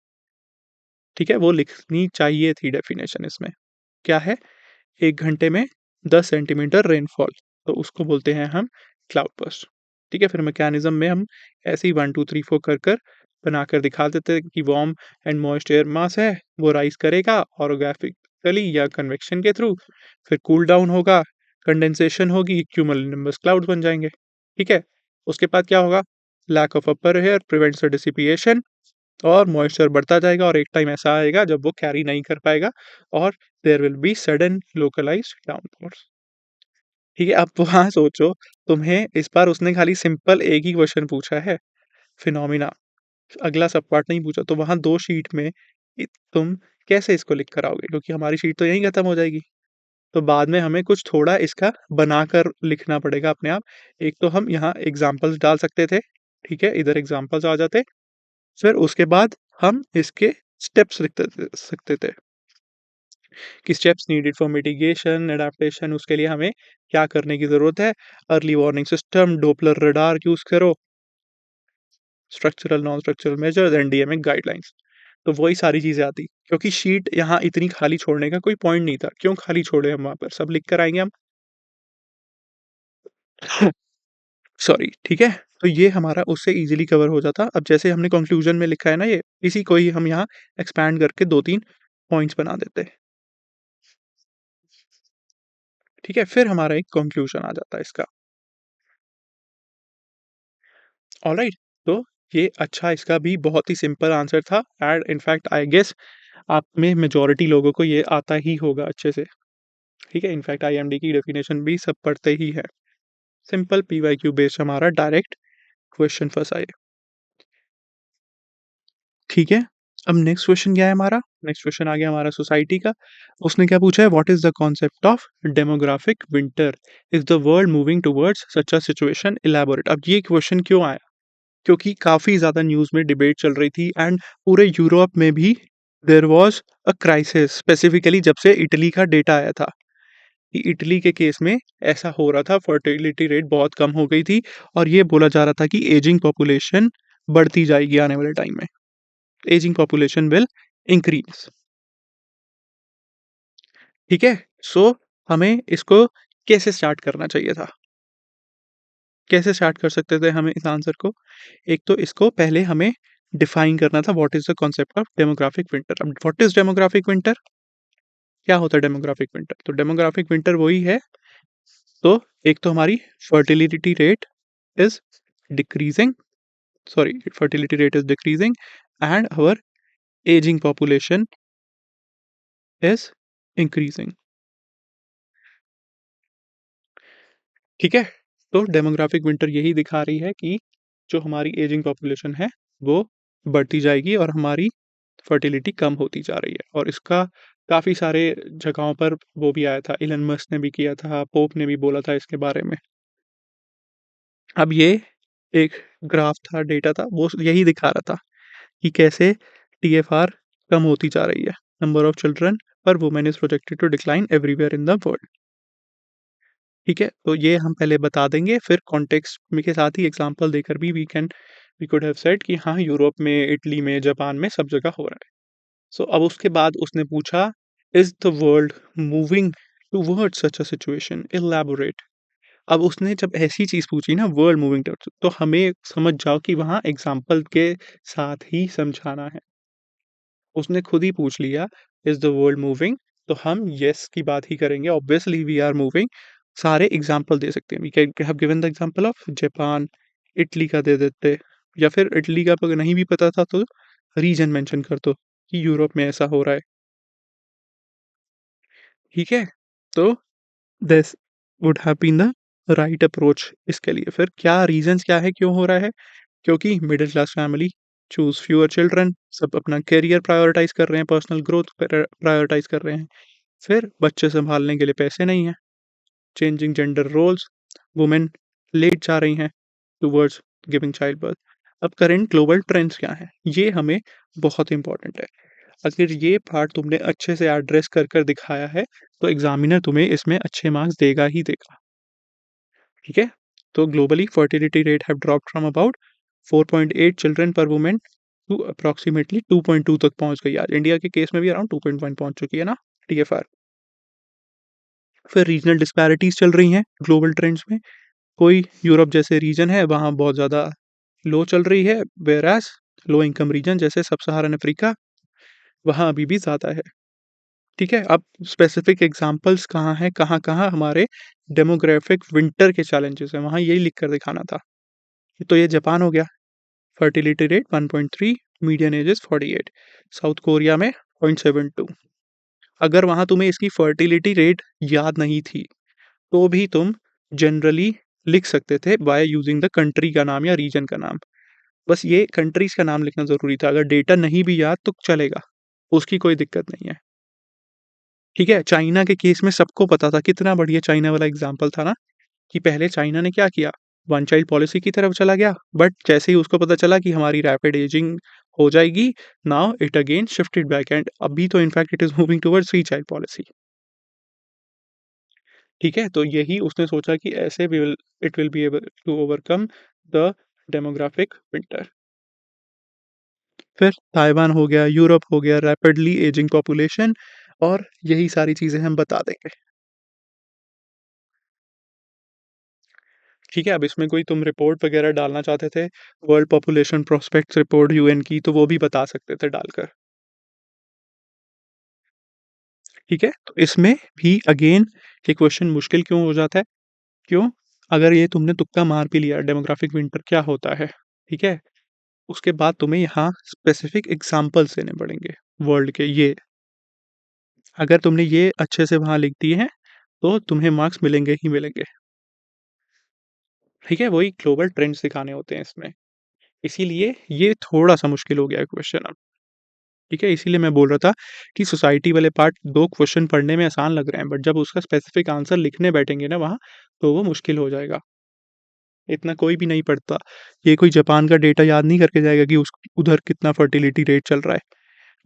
ठीक है? वो लिखनी चाहिए थी डेफिनेशन इसमें। क्या है? 1 घंटे में 10 सेंटीमीटर रेनफॉल, तो उसको बोलते हैं हम क्लाउड बर्स्ट। ठीक है? फिर मैकेनिज़्म में हम ऐसे ही 1 2 3 4 कर बनाकर दिखा देते हैं कि warm and moist air mass है, वो राइज़ करेगा ऑरोग्राफिकली या कन्वेक्शन के थ्रू, फिर कूल डाउन होगा, कंडेंसेशन होगी, क्यूमुलोनिम्बस क्लाउड्स बन जाएँगे। ठीक है? उसके बाद क्या होगा? Lack of upper air prevents the dissipation और मॉइस्चर बढ़ता जाएगा और एक टाइम ऐसा आएगा जब वो कैरी नहीं कर पाएगा और there will be sudden localised downpours. ठीक है, अब वहाँ सोचो, तुम्हें इस बार उसने खाली सिंपल एक ही क्वेश्चन पूछा है, फिनोमिना, अगला सब पार्ट नहीं पूछा, तो वहाँ 2 शीट में तुम कैसे इसको लिख कर आओगे? क्योंकि हमारी शीट तो यहीं खत्म हो जाएगी। तो बाद में हमें कुछ थोड़ा इसका बनाकर लिखना पड़ेगा अपने आप। एक तो हम यहाँ एग्ज़ाम्पल्स डाल सकते थे, ठीक है? इधर एग्ज़ाम्पल्स आ जाते, फिर उसके बाद हम इसके स्टेप्स लिख सकते थे कि steps needed for mitigation, adaptation उसके लिए हमें क्या करने की ज़रूरत है? Early warning system, Doppler radar use करो, structural, non structural measures, NDMA guidelines. तो वही सारी चीज़ें आती। क्योंकि शीट यहाँ इतनी खाली छोड़ने का कोई पॉइंट नहीं था। क्यों खाली छोड़े हम वहाँ पर? सब लिख कर आएँगे हम। सॉरी, ठीक है? तो ये हमारा उससे ईज़िली कवर हो जाता। अब जैसे हमने कंक्लूजन में लिखा है ना ये, इसी को ही हम यहाँ एक्सपैंड करके 2-3 पॉइंट्स बना देते। ठीक है? फिर हमारा एक कंक्लूजन आ जाता है इसका। ऑलराइट? तो ये अच्छा इसका भी बहुत ही सिंपल आंसर था एंड इनफैक्ट आई गेस आप में मेजॉरिटी लोगों को ये आता ही होगा अच्छे से। ठीक है? इनफैक्ट आईएमडी की डेफिनेशन भी सब पढ़ते ही हैं। सिंपल पीवाईक्यू बेस्ड हमारा डायरेक्ट क्वेश्चन फँसा ये। ठीक है? अब नेक्स्ट क्वेश्चन क्या है हमारा? नेक्स्ट क्वेश्चन आ गया हमारा सोसाइटी का। उसने क्या पूछा है what is the concept of demographic winter? Is the world moving towards such a situation? Elaborate. अब ये क्वेश्चन क्यों आया? क्योंकि काफ़ी ज़्यादा न्यूज़ में डिबेट चल रही थी एंड पूरे यूरोप में भी there was a crisis, specifically जब से इटली का डेटा आया था कि इटली के केस में ऐसा हो रहा था, फर्टिलिटी रेट बहुत कम हो गई थी और ये बोला जा रहा था कि एजिंग पॉपुलेशन बढ़ती जाएगी आने वाले टाइम में। Ageing population will increase. ठीक है? सो हमें इसको कैसे स्टार्ट करना चाहिए था? कैसे स्टार्ट कर सकते थे हमें इस आंसर को? एक तो इसको पहले हमें डिफाइन करना था, what is the concept of demographic winter. अब व्हाट इज़ डेमोग्राफिक विंटर? क्या होता है डेमोग्राफिक विंटर? तो डेमोग्राफिक विंटर वही है, तो एक तो हमारी fertility rate is decreasing, sorry, fertility rate is decreasing and our ageing population is increasing. ठीक है? तो डेमोग्राफिक विंटर यही दिखा रही है कि जो हमारी एजिंग पॉपुलेशन है, वो बढ़ती जाएगी और हमारी फर्टिलिटी कम होती जा रही है। और इसका काफ़ी सारे जगहों पर वो भी आया था, इलन मस्क ने भी किया था, पोप ने भी बोला था इसके बारे में। अब ये एक ग्राफ था, डेटा था, वो यही दिखा रहा था कि कैसे टीएफआर कम होती जा रही है। Number of children per women is projected to decline everywhere in the world. ठीक है? तो ये हम पहले बता देंगे, फिर कॉन्टेक्स्ट में के साथ ही एग्ज़ाम्पल देकर भी वी कुड हैव सेड कि हाँ, यूरोप में, इटली में, जापान में सब जगह हो रहा है। सो अब उसके बाद उसने पूछा, is the world moving towards such a situation? Elaborate. अब उसने जब ऐसी चीज़ पूछी ना, वर्ल्ड मूविंग टुवर्ड्स, तो हमें समझ जाओ कि वहाँ एग्ज़ाम्पल के साथ ही समझाना है। उसने खुद ही पूछ लिया, इज़ द वर्ल्ड मूविंग? तो हम येस की बात ही करेंगे, ऑब्वियसली वी आर मूविंग। सारे एग्ज़ाम्पल दे सकते हैं, we can have given the example of Japan, Italy का दे देते, या फिर इटली का अगर नहीं भी पता था तो रीजन मेंशन कर दो कि यूरोप में ऐसा हो रहा है। ठीक है? तो this would have been the right approach इसके लिए। फिर क्या रीज़न्स क्या है, क्यों हो रहा है? क्योंकि middle class family choose fewer children, सब अपना करियर प्रायोरिटाइज़ कर रहे हैं, पर्सनल ग्रोथ प्रायोरिटाइज़ कर रहे हैं। फिर बच्चे सँभालने के लिए पैसे नहीं हैं, changing gender roles, women late जा रही हैं टुवर्ड्स गिविंग चाइल्ड बर्थ। अब करंट ग्लोबल ट्रेंड्स क्या हैं? ये हमें बहुत इम्पोर्टेंट है। अगर ये पार्ट तुमने अच्छे से एड्रेस कर दिखाया है, तो एग्ज़ामिनर तुम्हें इसमें अच्छे मार्क्स देगा ही देगा। ठीक है? तो globally fertility rate have dropped from about 4.8 children पर वुमन टू अप्रॉक्सिमेटली 2.2 तक पहुँच गई। आज इंडिया के केस में भी अराउंड 2.1 पहुँच चुकी है ना टीएफआर। फिर रीजनल डिस्पैरिटीज़ चल रही हैं ग्लोबल ट्रेंड्स में। कोई यूरोप जैसे रीजन है, वहाँ बहुत ज़्यादा लो चल रही है, व्हेयरएज़ लो इनकम रीजन जैसे सब सहारन अफ्रीका, वहाँ अभी भी ज़्यादा है। ठीक है? अब स्पेसिफिक एग्ज़ाम्पल्स कहाँ हैं, कहाँ-कहाँ हमारे डेमोग्राफिक विंटर के चैलेंजेस हैं, वहाँ यही लिख कर दिखाना था। तो ये जापान हो गया, fertility rate 1.3, median age is 48। South Korea में 0.72। अगर वहाँ तुम्हें इसकी फर्टिलिटी रेट याद नहीं थी, तो भी तुम जनरली लिख सकते थे बाय यूज़िंग द कंट्री का नाम या रीजन का नाम। बस ये कंट्रीज़ का नाम लिखना ज़रूरी था, अगर डेटा नहीं भी याद तो चलेगा, उसकी कोई दिक्कत नहीं है। ठीक है? चाइना के केस में सबको पता था, कितना बढ़िया चाइना वाला एग्ज़ाम्पल था ना, कि पहले चाइना ने क्या किया, वन चाइल्ड पॉलिसी की तरफ चला गया, बट जैसे ही उसको पता चला कि हमारी रैपिड एजिंग हो जाएगी, now it again shifted back and अभी तो in fact it is moving towards three child policy. ठीक है? तो यही उसने सोचा कि ऐसे it will be able to overcome the demographic winter. फिर ताइवान हो गया, यूरोप हो गया, रैपिडली एजिंग पॉपुलेशन, और यही सारी चीज़ें हम बता देंगे। ठीक है? अब इसमें कोई तुम रिपोर्ट वगैरह डालना चाहते थे, world population prospects report UN की, तो वो भी बता सकते थे डालकर। ठीक है? तो इसमें भी अगेन ये क्वेश्चन मुश्किल क्यों हो जाता है? क्यों? अगर ये तुमने तुक्का मार भी लिया डेमोग्राफिक विंटर क्या होता है, ठीक है? उसके बाद तुम्हें यहाँ स्पेसिफिक एग्ज़ाम्पल्स देने पड़ेंगे वर्ल्ड के ये। अगर तुमने ये अच्छे से वहाँ लिख दिए हैं, तो तुम्हें मार्क्स मिलेंगे ही मिलेंगे। ठीक है? वही ग्लोबल ट्रेंड्स दिखाने होते हैं इसमें। इसीलिए ये थोड़ा-सा मुश्किल हो गया है क्वेश्चन अब। ठीक है? इसीलिए मैं बोल रहा था कि सोसाइटी वाले पार्ट 2 क्वेश्चन पढ़ने में आसान लग रहे हैं, बट जब उसका स्पेसिफिक आंसर लिखने बैठेंगे ना वहाँ, तो वो मुश्किल हो जाएगा। इतना कोई भी नहीं पढ़ता। ये कोई जापान का डेटा याद नहीं करके जाएगा कि उस उधर कितना फर्टिलिटी रेट चल रहा है,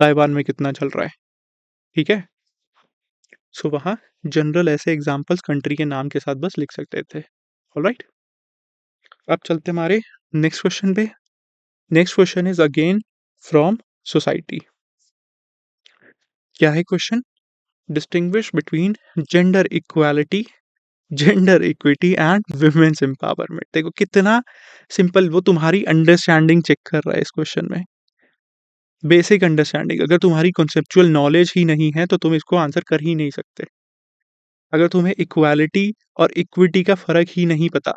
ताइवान में कितना चल रहा है, ठीक है? सो वहाँ जनरल ऐसे एग्ज़ाम्पल्स कंट्री के नाम के साथ बस लिख सकते थे। ऑलराइट? अब चलते हमारे नेक्स्ट क्वेश्चन पे। Next question is again from society. क्या है question? Distinguish between gender equality, gender equity and women's empowerment. देखो कितना सिंपल, वो तुम्हारी अंडरस्टैंडिंग चेक कर रहा है इस क्वेश्चन में। बेसिक अंडरस्टैंडिंग, अगर तुम्हारी कॉन्सेप्चुअल नॉलेज ही नहीं है तो तुम इसको आंसर कर ही नहीं सकते। अगर तुम्हें इक्वालिटी और इक्विटी का फ़र्क ही नहीं पता,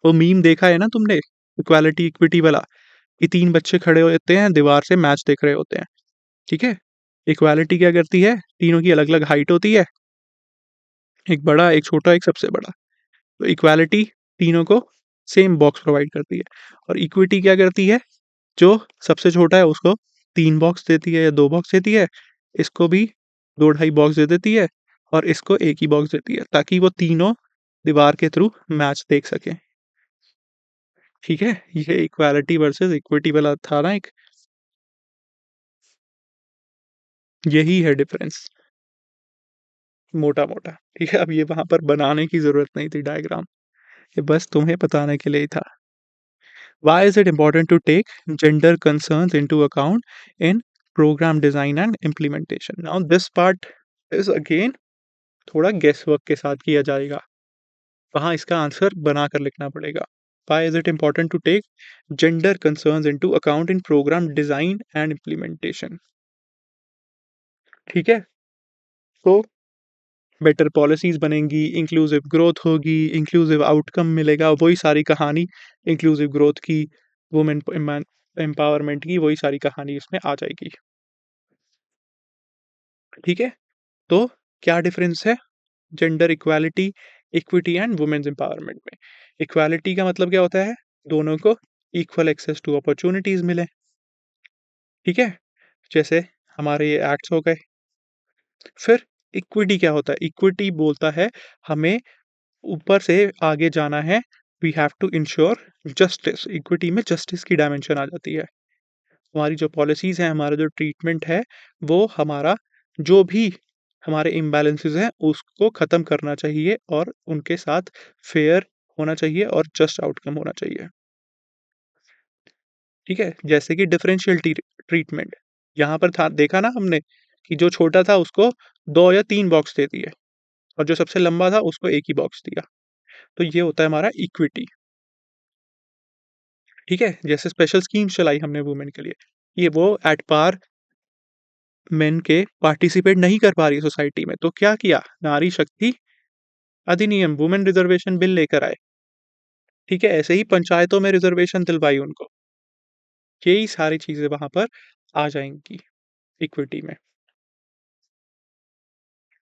वो मीम देखा है ना तुमने इक्वालिटी इक्विटी वाला, कि 3 बच्चे खड़े होते हैं दीवार से मैच देख रहे होते हैं, ठीक है? इक्वालिटी क्या करती है, तीनों की अलग-अलग हाइट होती है, एक बड़ा, एक छोटा, एक सबसे बड़ा। तो इक्वालिटी तीनों को सेम बॉक्स प्रोवाइड करती है, और इक्विटी क्या करती है, जो सबसे छोटा है उसको 3 बॉक्स देती है या 2 बॉक्स देती है, इसको भी 2 ढाई बॉक्स दे देती है, और इसको 1 ही बॉक्स देती है, ताकि वो तीनों दीवार के थ्रू मैच देख सकें, ठीक है? ये इक्वालिटी वर्सेस इक्विटी वाला था ना एक, यही है डिफरेंस मोटा-मोटा, ठीक है? अब ये वहाँ पर बनाने की ज़रूरत नहीं थी डायग्राम, ये बस तुम्हें बताने के लिए ही था। Why is it important to take gender concerns into account in program design and implementation? Now this part is again थोड़ा गेस वर्क के साथ किया जाएगा, वहाँ इसका आंसर बनाकर लिखना पड़ेगा। Why is it important to take gender concerns into account in program design and implementation? ठीक है, तो बेटर पॉलिसीज बनेंगी, इंक्लूसिव ग्रोथ होगी, इंक्लूसिव आउटकम मिलेगा, वही सारी कहानी इंक्लूसिव ग्रोथ की, वुमेन एम्पावरमेंट की, वही सारी कहानी इसमें आ जाएगी, ठीक है? तो क्या डिफरेंस है gender equality, equity and women's empowerment में? इक्वालिटी का मतलब क्या होता है, दोनों को इक्वल एक्सेस टू अपॉर्चुनिटीज मिले, ठीक है? जैसे हमारे ये एक्ट्स हो गए। फिर इक्विटी क्या होता है, इक्विटी बोलता है हमें ऊपर से आगे जाना है, we have to ensure justice, equity में जस्टिस की डायमेंशन आ जाती है। हमारी जो पॉलिसीज़ हैं, हमारा जो ट्रीटमेंट है, वो हमारा जो भी हमारे इम्बैलेंसेस हैं, उसको ख़त्म करना चाहिए, और उनके साथ फेयर होना चाहिए और जस्ट आउटकम होना चाहिए। ठीक है? जैसे कि डिफरेंशियल ट्रीटमेंट, यहाँ पर था, देखा ना हमने कि जो छोटा था उसको 2 या 3 बॉक्स दे दिए, और जो सबसे लंबा था उसको 1 ही बॉक्स दिया। तो ये होता है हमारा इक्विटी। ठीक है? जैसे स्पेशल स्कीम्स चलाई हमने वुमेन के लिए, ये वो एट पार मेन के पार्टिसिपेट नहीं कर पा रही सोसाइटी में, तो क्या किया? नारी शक्ति अधिनियम, वुमेन रिजर्वेशन बिल लेकर आए। ठीक है? ऐसे ही पंचायतों में रिजर्वेशन दिलवाई उनको। यही सारी चीज़ें वहाँ पर आ जाएँगी इक्विटी में।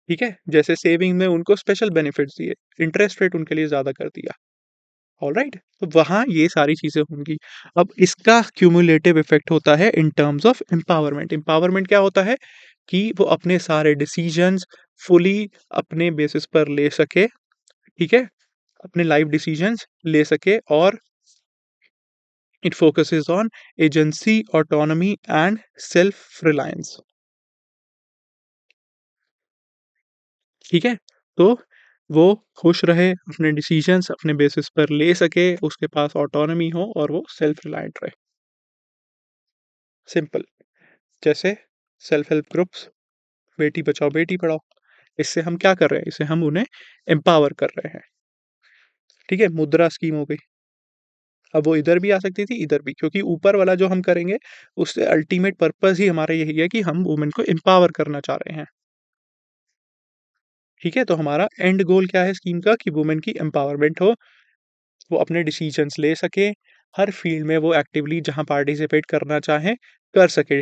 ठीक है? जैसे सेविंग में उनको स्पेशल बेनिफिट्स दिए, इंटरेस्ट रेट उनके लिए ज़्यादा कर दिया। ऑलराइट? तो वहाँ ये सारी चीज़ें होंगी। अब इसका क्युमुलेटिव इफ़ेक्ट होता है in terms of empowerment. Empowerment क्या होता है कि वो अपने सारे डिसीज़न्स फुली अपने बेसिस पर ले सके, ठीक है? अपने लाइफ डिसीज़न्स ले सके, और it focuses on agency, autonomy and self reliance. ठीक है? तो वो खुश रहे, अपने डिसीज़न्स अपने बेसिस पर ले सके, उसके पास ऑटोनॉमी हो, और वो सेल्फ रिलायंट रहे। सिंपल। जैसे self help groups, Beti Bachao Beti Padhao, इससे हम क्या कर रहे हैं, इससे हम उन्हें एम्पावर कर रहे हैं, ठीक है? मुद्रा स्कीम हो गई, अब वो इधर भी आ सकती थी, इधर भी, क्योंकि ऊपर वाला जो हम करेंगे, उससे अल्टीमेट पर्पस ही हमारा यही है कि हम वुमेन को एम्पावर करना चाह रहे हैं, ठीक है? तो हमारा एंड गोल क्या है स्कीम का, कि वुमेन की एम्पावरमेंट हो, वो अपने डिसीजंस ले सके, हर फील्ड में वो एक्टिवली जहाँ पार्टिसिपेट करना चाहें, कर सके,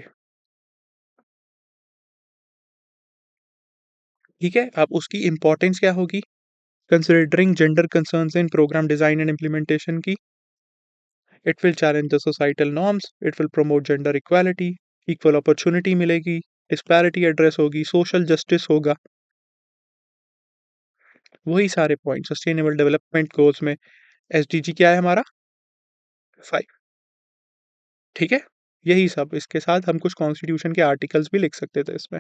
ठीक है? अब उसकी इम्पोर्टेंस क्या होगी, considering gender concerns in programme design and implementation की? It will challenge the societal norms, it will promote gender equality, equal opportunity मिलेगी, डिस्पैरिटी एड्रेस होगी, सोशल जस्टिस होगा, वही सारे पॉइंट सस्टेनेबल डेवलपमेंट गोल्स में SDG क्या है हमारा? 5। ठीक है? यही सब, इसके साथ हम कुछ कॉन्स्टिट्यूशन के आर्टिकल्स भी लिख सकते थे इसमें।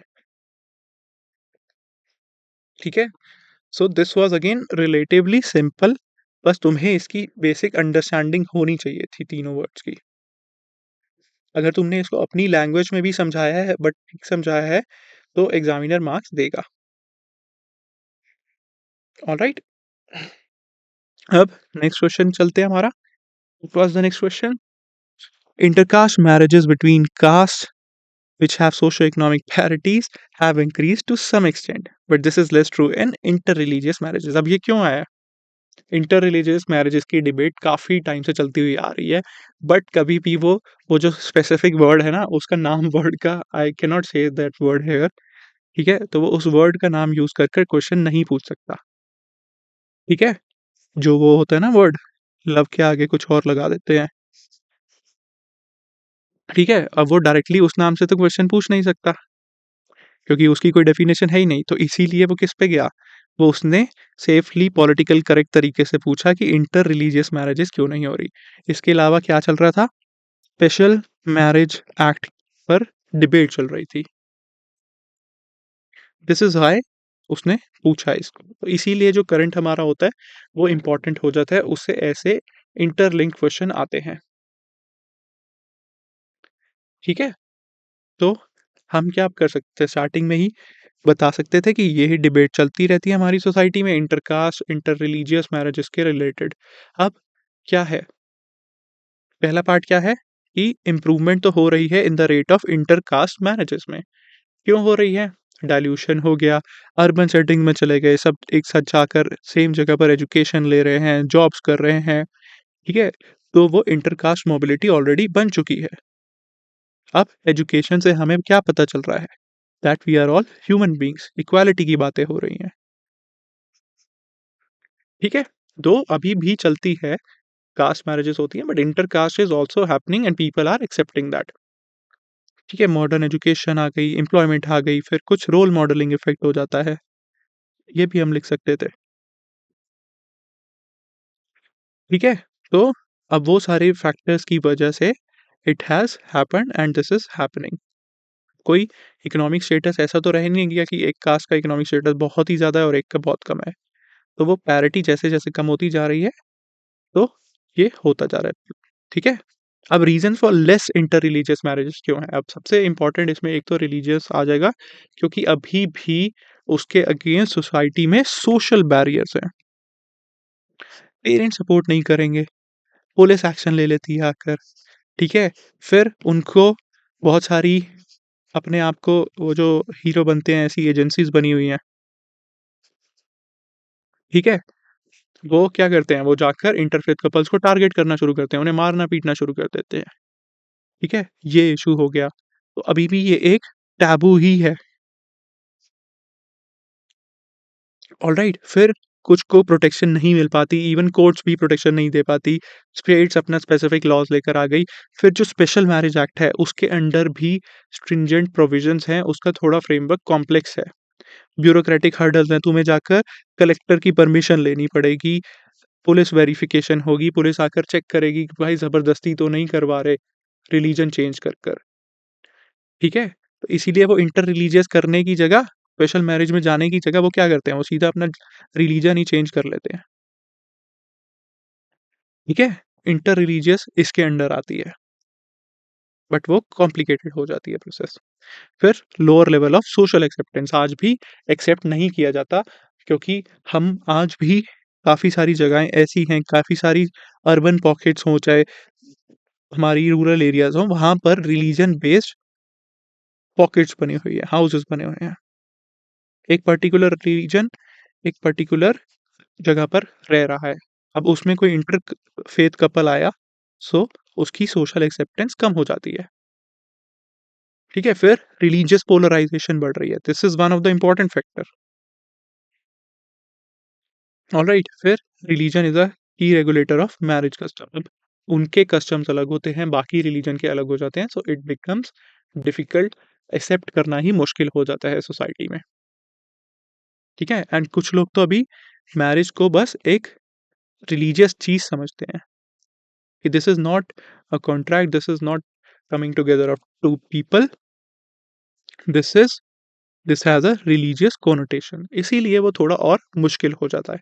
ठीक है? So this was again relatively simple, बस तुम्हें इसकी बेसिक अंडरस्टैंडिंग होनी चाहिए थी तीनों वर्ड्स की। अगर तुमने इसको अपनी लैंग्वेज में भी समझाया है बट ठीक समझाया है, तो एग्ज़ामिनर मार्क्स देगा। ऑलराइट? अब नेक्स्ट क्वेश्चन चलते हैं हमारा। What was the next question? Intercaste marriages between castes which have socio-economic parities have increased to some extent, but this is less true in interreligious marriages. अब ये क्यों आया? इंटर-रिलीजियस मैरिजेस की डिबेट काफ़ी टाइम से चलती हुई आ रही है, बट कभी भी वो जो स्पेसिफिक वर्ड है ना, उसका नाम वर्ड का I can not say that word here, ठीक है? तो वो उस वर्ड का नाम यूज़ कर कर क्वेश्चन नहीं पूछ सकता, ठीक है? जो वो होता है ना वर्ड, लव के आगे कुछ और लगा देते हैं, ठीक है? अब वो डायरेक्टली उस नाम से तो क्वेश्चन पूछ नहीं सकता, क्योंकि उसकी कोई डेफिनेशन है ही नहीं, तो इसीलिए वो किस पे गया? वो उसने सेफली पॉलिटिकल करेक्ट तरीके से पूछा कि इंटर रिलीजियस मैरिजेस क्यों नहीं हो रही? इसके अलावा क्या चल रहा था? स्पेशल मैरिज एक्ट पर डिबेट चल रही थी। दिस इज़ व्हाई उसने पूछा इसको। तो इसीलिए जो करंट हमारा होता है, वो इम्पोर्टेंट हो जाता है, उससे ऐसे इंटरलिंक क्वेश्चन आते हैं। ठीक है? तो हम क्या कर सकते थे, स्टार्टिंग में ही बता सकते थे कि ये ही डिबेट चलती रहती है हमारी सोसाइटी में इंटरकास्ट, इंटर रिलीजियस मैरिजेस के रिलेटेड। अब क्या है? पहला पार्ट क्या है कि इम्प्रूवमेंट तो हो रही है in the rate of intercaste marriages में। क्यों हो रही है? डाइल्यूशन हो गया, अर्बन सेटिंग में चले गए, सब एक साथ जाकर सेम जगह पर एजुकेशन ले रहे हैं, जॉब्स कर रहे हैं, ठीक है? तो वो इंटरकास्ट मोबिलिटी ऑलरेडी बन चुकी है। अब एजुकेशन से हमें क्या पता चल रहा है? That we are all human beings, equality की बातें हो रही हैं, ठीक है? तो अभी भी चलती है, कास्ट मैरिजेस होती हैं, but intercaste is also happening and people are accepting that. ठीक है? मॉडर्न एजुकेशन आ गई, एम्प्लॉयमेंट आ गई, फिर कुछ रोल मॉडलिंग इफ़ेक्ट हो जाता है, ये भी हम लिख सकते थे। ठीक है? तो अब वो सारे फैक्टर्स की वजह से it has happened and this is happening. कोई इकोनॉमिक स्टेटस ऐसा तो रह नहीं गया कि एक कास्ट का इकोनॉमिक स्टेटस बहुत ही ज़्यादा है और एक का बहुत कम है। तो वो पैरिटी जैसे-जैसे कम होती जा रही है, तो ये होता जा रहा है। ठीक है? अब reason for less inter religious marriages क्यों है? अब सबसे इम्पोर्टेंट इसमें एक तो रिलीजियस आ जाएगा, क्योंकि अभी भी उसके अगेंस्ट सोसाइटी में सोशल बैरियर्स हैं। पेरेंट्स सपोर्ट नहीं करेंगे, पुलिस एक्शन ले लेती है आकर, ठीक है? फिर उनको बहुत सारी अपने आप को वो जो हीरो बनते हैं, ऐसी एजेंसीज़ बनी हुई हैं, ठीक है? वो क्या करते हैं, वो जाकर इंटरफेथ कपल्स को टारगेट करना शुरू करते हैं, उन्हें मारना-पीटना शुरू कर देते हैं, ठीक है? ये इश्यू हो गया। तो अभी भी ये एक टैबू ही है, ऑलराइट? फिर कुछ को प्रोटेक्शन नहीं मिल पाती, इवन कोर्ट्स भी प्रोटेक्शन नहीं दे पाती, स्टेट्स अपना स्पेसिफिक लॉज़ लेकर आ गई। फिर जो स्पेशल मैरिज एक्ट है, उसके अंडर भी स्ट्रिंजेंट प्रोविजंस हैं, उसका थोड़ा फ्रेमवर्क कॉम्प्लेक्स है। ब्यूरोक्रेटिक हर्डल्स हैं, तुम्हें जाकर कलेक्टर की परमिशन लेनी पड़ेगी, पुलिस वेरिफिकेशन होगी, पुलिस आकर चेक करेगी कि भाई ज़बरदस्ती तो नहीं करवा रहे, रिलीजन चेंज कर कर, ठीक है? तो इसीलिए वो इंटर रिलीजियस करने की जगह, स्पेशल मैरिज में जाने की जगह वो क्या करते हैं, वो सीधा अपना रिलीजन ही चेंज कर लेते हैं, ठीक है? इंटर रिलीजियस इसके अंडर आती है, बट वो कॉम्प्लिकेटेड हो जाती है प्रोसेस। फिर lower level of social acceptance आज भी एक्सेप्ट नहीं किया जाता, क्योंकि हम आज भी काफ़ी सारी जगहें ऐसी हैं, काफ़ी सारी अर्बन पॉकेट्स हों, चाहे हमारी रूरल एरियाज़ हों, वहाँ पर रिलीजन बेस्ड पॉकेट्स बनी हुई है, हाउसेस बने हुए हैं। एक पर्टिकुलर रिलीजन एक पर्टिकुलर जगह पर रह रहा है। अब उसमें कोई इंटर फेथ कपल आया, सो उसकी सोशल एक्सेप्टेंस कम हो जाती है। ठीक है? फिर रिलीजियस पोलराइज़ेशन बढ़ रही है। This is one of the important factor. Alright? फिर रिलीजन इज़ अ की रेगुलेटर ऑफ मैरिज कस्टम। अब उनके कस्टम्स अलग होते हैं, बाकी रिलीजन के अलग हो जाते हैं, so it becomes difficult, accept करना ही मुश्किल हो जाता है सोसाइटी में। ठीक है? एंड कुछ लोग तो अभी मैरिज को बस एक रिलीजियस चीज़ समझते हैं कि this is not a contract, this is not coming together of two people, this is this has a religious connotation, इसीलिए वो थोड़ा और मुश्किल हो जाता है।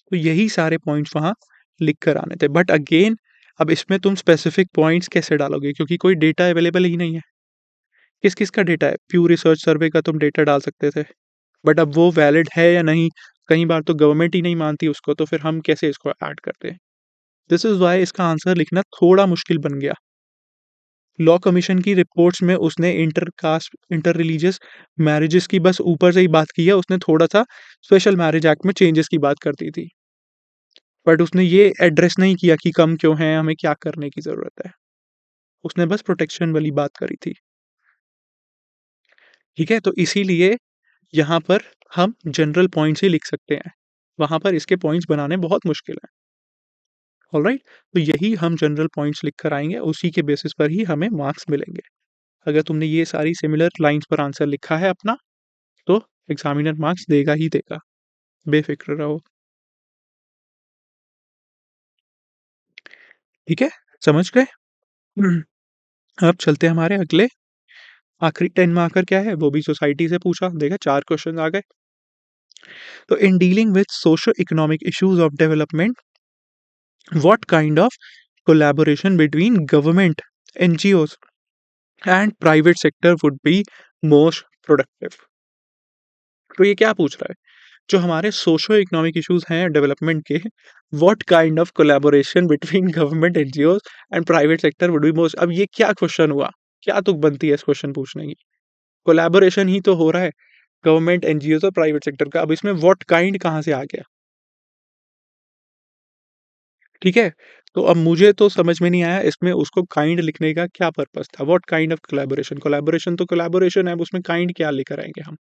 तो यही सारे पॉइंट्स वहाँ लिख कर आने थे। बट अगेन अब इसमें तुम स्पेसिफिक पॉइंट्स कैसे डालोगे, क्योंकि कोई डेटा अवेलेबल ही नहीं है। किस-किस का डेटा है? प्यू रिसर्च सर्वे का तुम डेटा डाल सकते थे। बट अब वो वैलिड है या नहीं, कई बार तो गवर्नमेंट ही नहीं मानती उसको, तो फिर हम कैसे इसको ऐड करते हैं? दिस इज़ व्हाई इसका आंसर लिखना थोड़ा मुश्किल बन गया। लॉ कमीशन की रिपोर्ट्स में उसने इंटर रिलीजियस मैरिजेस की बस ऊपर से ही बात की है, उसने थोड़ा-सा स्पेशल मैरिज एक्ट में चेंजेस की बात कर दी थी। बट उसने ये एड्रेस नहीं किया कि कम क्यों हैं, हमें क्या करने की ज़रूरत है। उसने बस प्रोटेक्शन वाली बात करी थी। ठीक है? तो इसीलिए यहाँ पर हम जनरल पॉइंट्स ही लिख सकते हैं। वहाँ पर इसके पॉइंट्स बनाने बहुत मुश्किल हैं। ऑलराइट? तो यही हम जनरल पॉइंट्स लिख कर आएँगे, उसी के बेसिस पर ही हमें मार्क्स मिलेंगे। अगर तुमने ये सारी सिमिलर लाइन्स पर आंसर लिखा है अपना, तो एग्ज़ामिनर मार्क्स देगा ही देगा, बेफ़िक्र रहो। ठीक है? समझ गए? हम्म, अब चलते हैं हमारे अगले आखिरी 10 मार्कर क्या है, वो भी सोसाइटी से पूछा। देखा 4 क्वेश्चन आ गए। तो in dealing with socio economic issues of development, what kind of collaboration between government, NGOs and private sector would be most productive? तो ये क्या पूछ रहा है? जो हमारे सोशो इकोनॉमिक इश्यूज हैं डेवलपमेंट के, what kind of collaboration between government, NGOs and private sector would be most. अब ये क्या क्वेश्चन हुआ? क्या तुक बनती है इस क्वेश्चन पूछने की? कोलैबोरेशन ही तो हो रहा है गवर्नमेंट, एनजीओज और प्राइवेट सेक्टर का। अब इसमें व्हाट काइंड कहाँ से आ गया? ठीक है? तो अब मुझे तो समझ में नहीं आया इसमें उसको काइंड लिखने का क्या पर्पस था? What kind of collaboration? Collaboration तो कोलैबोरेशन है, अब उसमें काइंड क्या लेकर आएँगे हम?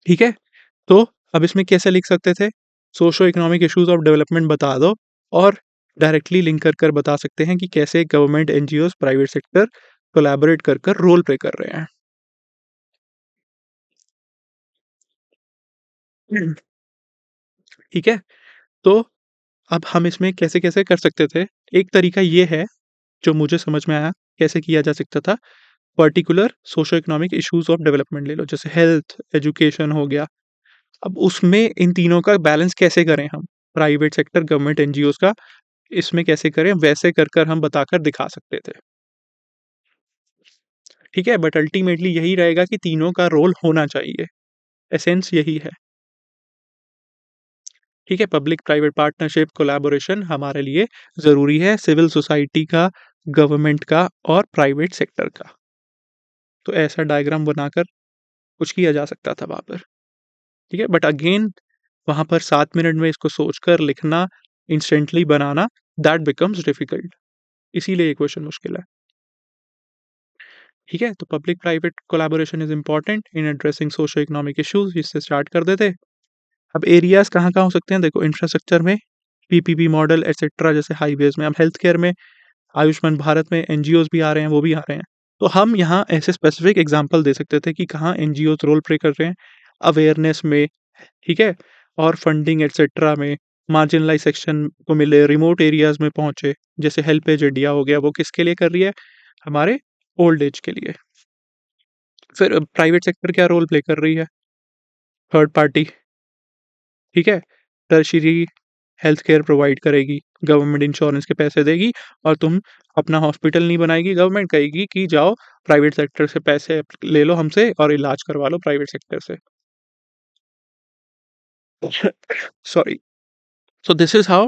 ठीक है? तो अब इसमें कैसे लिख सकते थे? Socio economic issues of development बता दो और डायरेक्टली लिंक कर कर बता सकते हैं कि कैसे government, NGOs, private sector collaborate कर कर रोल प्ले कर रहे हैं। ठीक है? तो अब हम इसमें कैसे-कैसे कर सकते थे? एक तरीका ये है, जो मुझे समझ में आया कैसे किया जा सकता था, particular socio economic issues of development ले लो, जैसे हेल्थ, एजुकेशन हो गया। अब उसमें इन तीनों का बैलेंस कैसे करें हम? प्राइवेट सेक्टर, गवर्नमेंट, एनजीओज का इसमें कैसे करें? वैसे कर कर हम बताकर दिखा सकते थे। ठीक है? बट अल्टीमेटली यही रहेगा कि तीनों का रोल होना चाहिए। एसेंस यही है। ठीक है? पब्लिक प्राइवेट पार्टनरशिप, कोलैबोरेशन हमारे लिए ज़रूरी है, सिविल सोसाइटी का, गवर्नमेंट का और प्राइवेट सेक्टर का। तो ऐसा डायग्राम बनाकर कुछ किया जा सकता था वहाँ पर। ठीक है? बट अगेन वहाँ पर 7 मिनट में इसको सोचकर लिखना, instantly banana, that becomes difficult. इसीलिए ये क्वेश्चन मुश्किल है। ठीक है? तो public private collaboration is important in addressing socio economic issues, इससे स्टार्ट कर देते। अब एरियाज़ कहाँ-कहाँ हो सकते हैं? देखो, इंफ्रास्ट्रक्चर में पीपीपी मॉडल एटसेट्रा, जैसे हाईवेज़ में। अब हेल्थ केयर में आयुष्मान भारत में एनजीओज़ भी आ रहे हैं, वो भी आ रहे हैं। तो हम यहाँ ऐसे स्पेसिफिक एग्ज़ाम्पल दे सकते थे कि कहाँ एनजीओज़ रोल प्ले कर रहे हैं, अवेयरनेस में, ठीक है? और फंडिंग एटसेट्रा में, मार्जिनलाइज़ सेक्शन को मिले, रिमोट एरियाज़ में पहुँचे, जैसे हेल्पेज इंडिया हो गया, वो किसके लिए कर रही है? हमारे ओल्ड एज के लिए। फिर प्राइवेट सेक्टर क्या रोल प्ले कर रही है? थर्ड पार्टी, ठीक है? टर्शियरी हेल्थ केयर प्रोवाइड करेगी, गवर्नमेंट इंश्योरेंस के पैसे देगी और तुम अपना हॉस्पिटल नहीं बनाएगी, गवर्नमेंट कहेगी कि जाओ प्राइवेट सेक्टर से पैसे ले लो हमसे और इलाज करवा लो प्राइवेट सेक्टर से। Sorry. So this is how,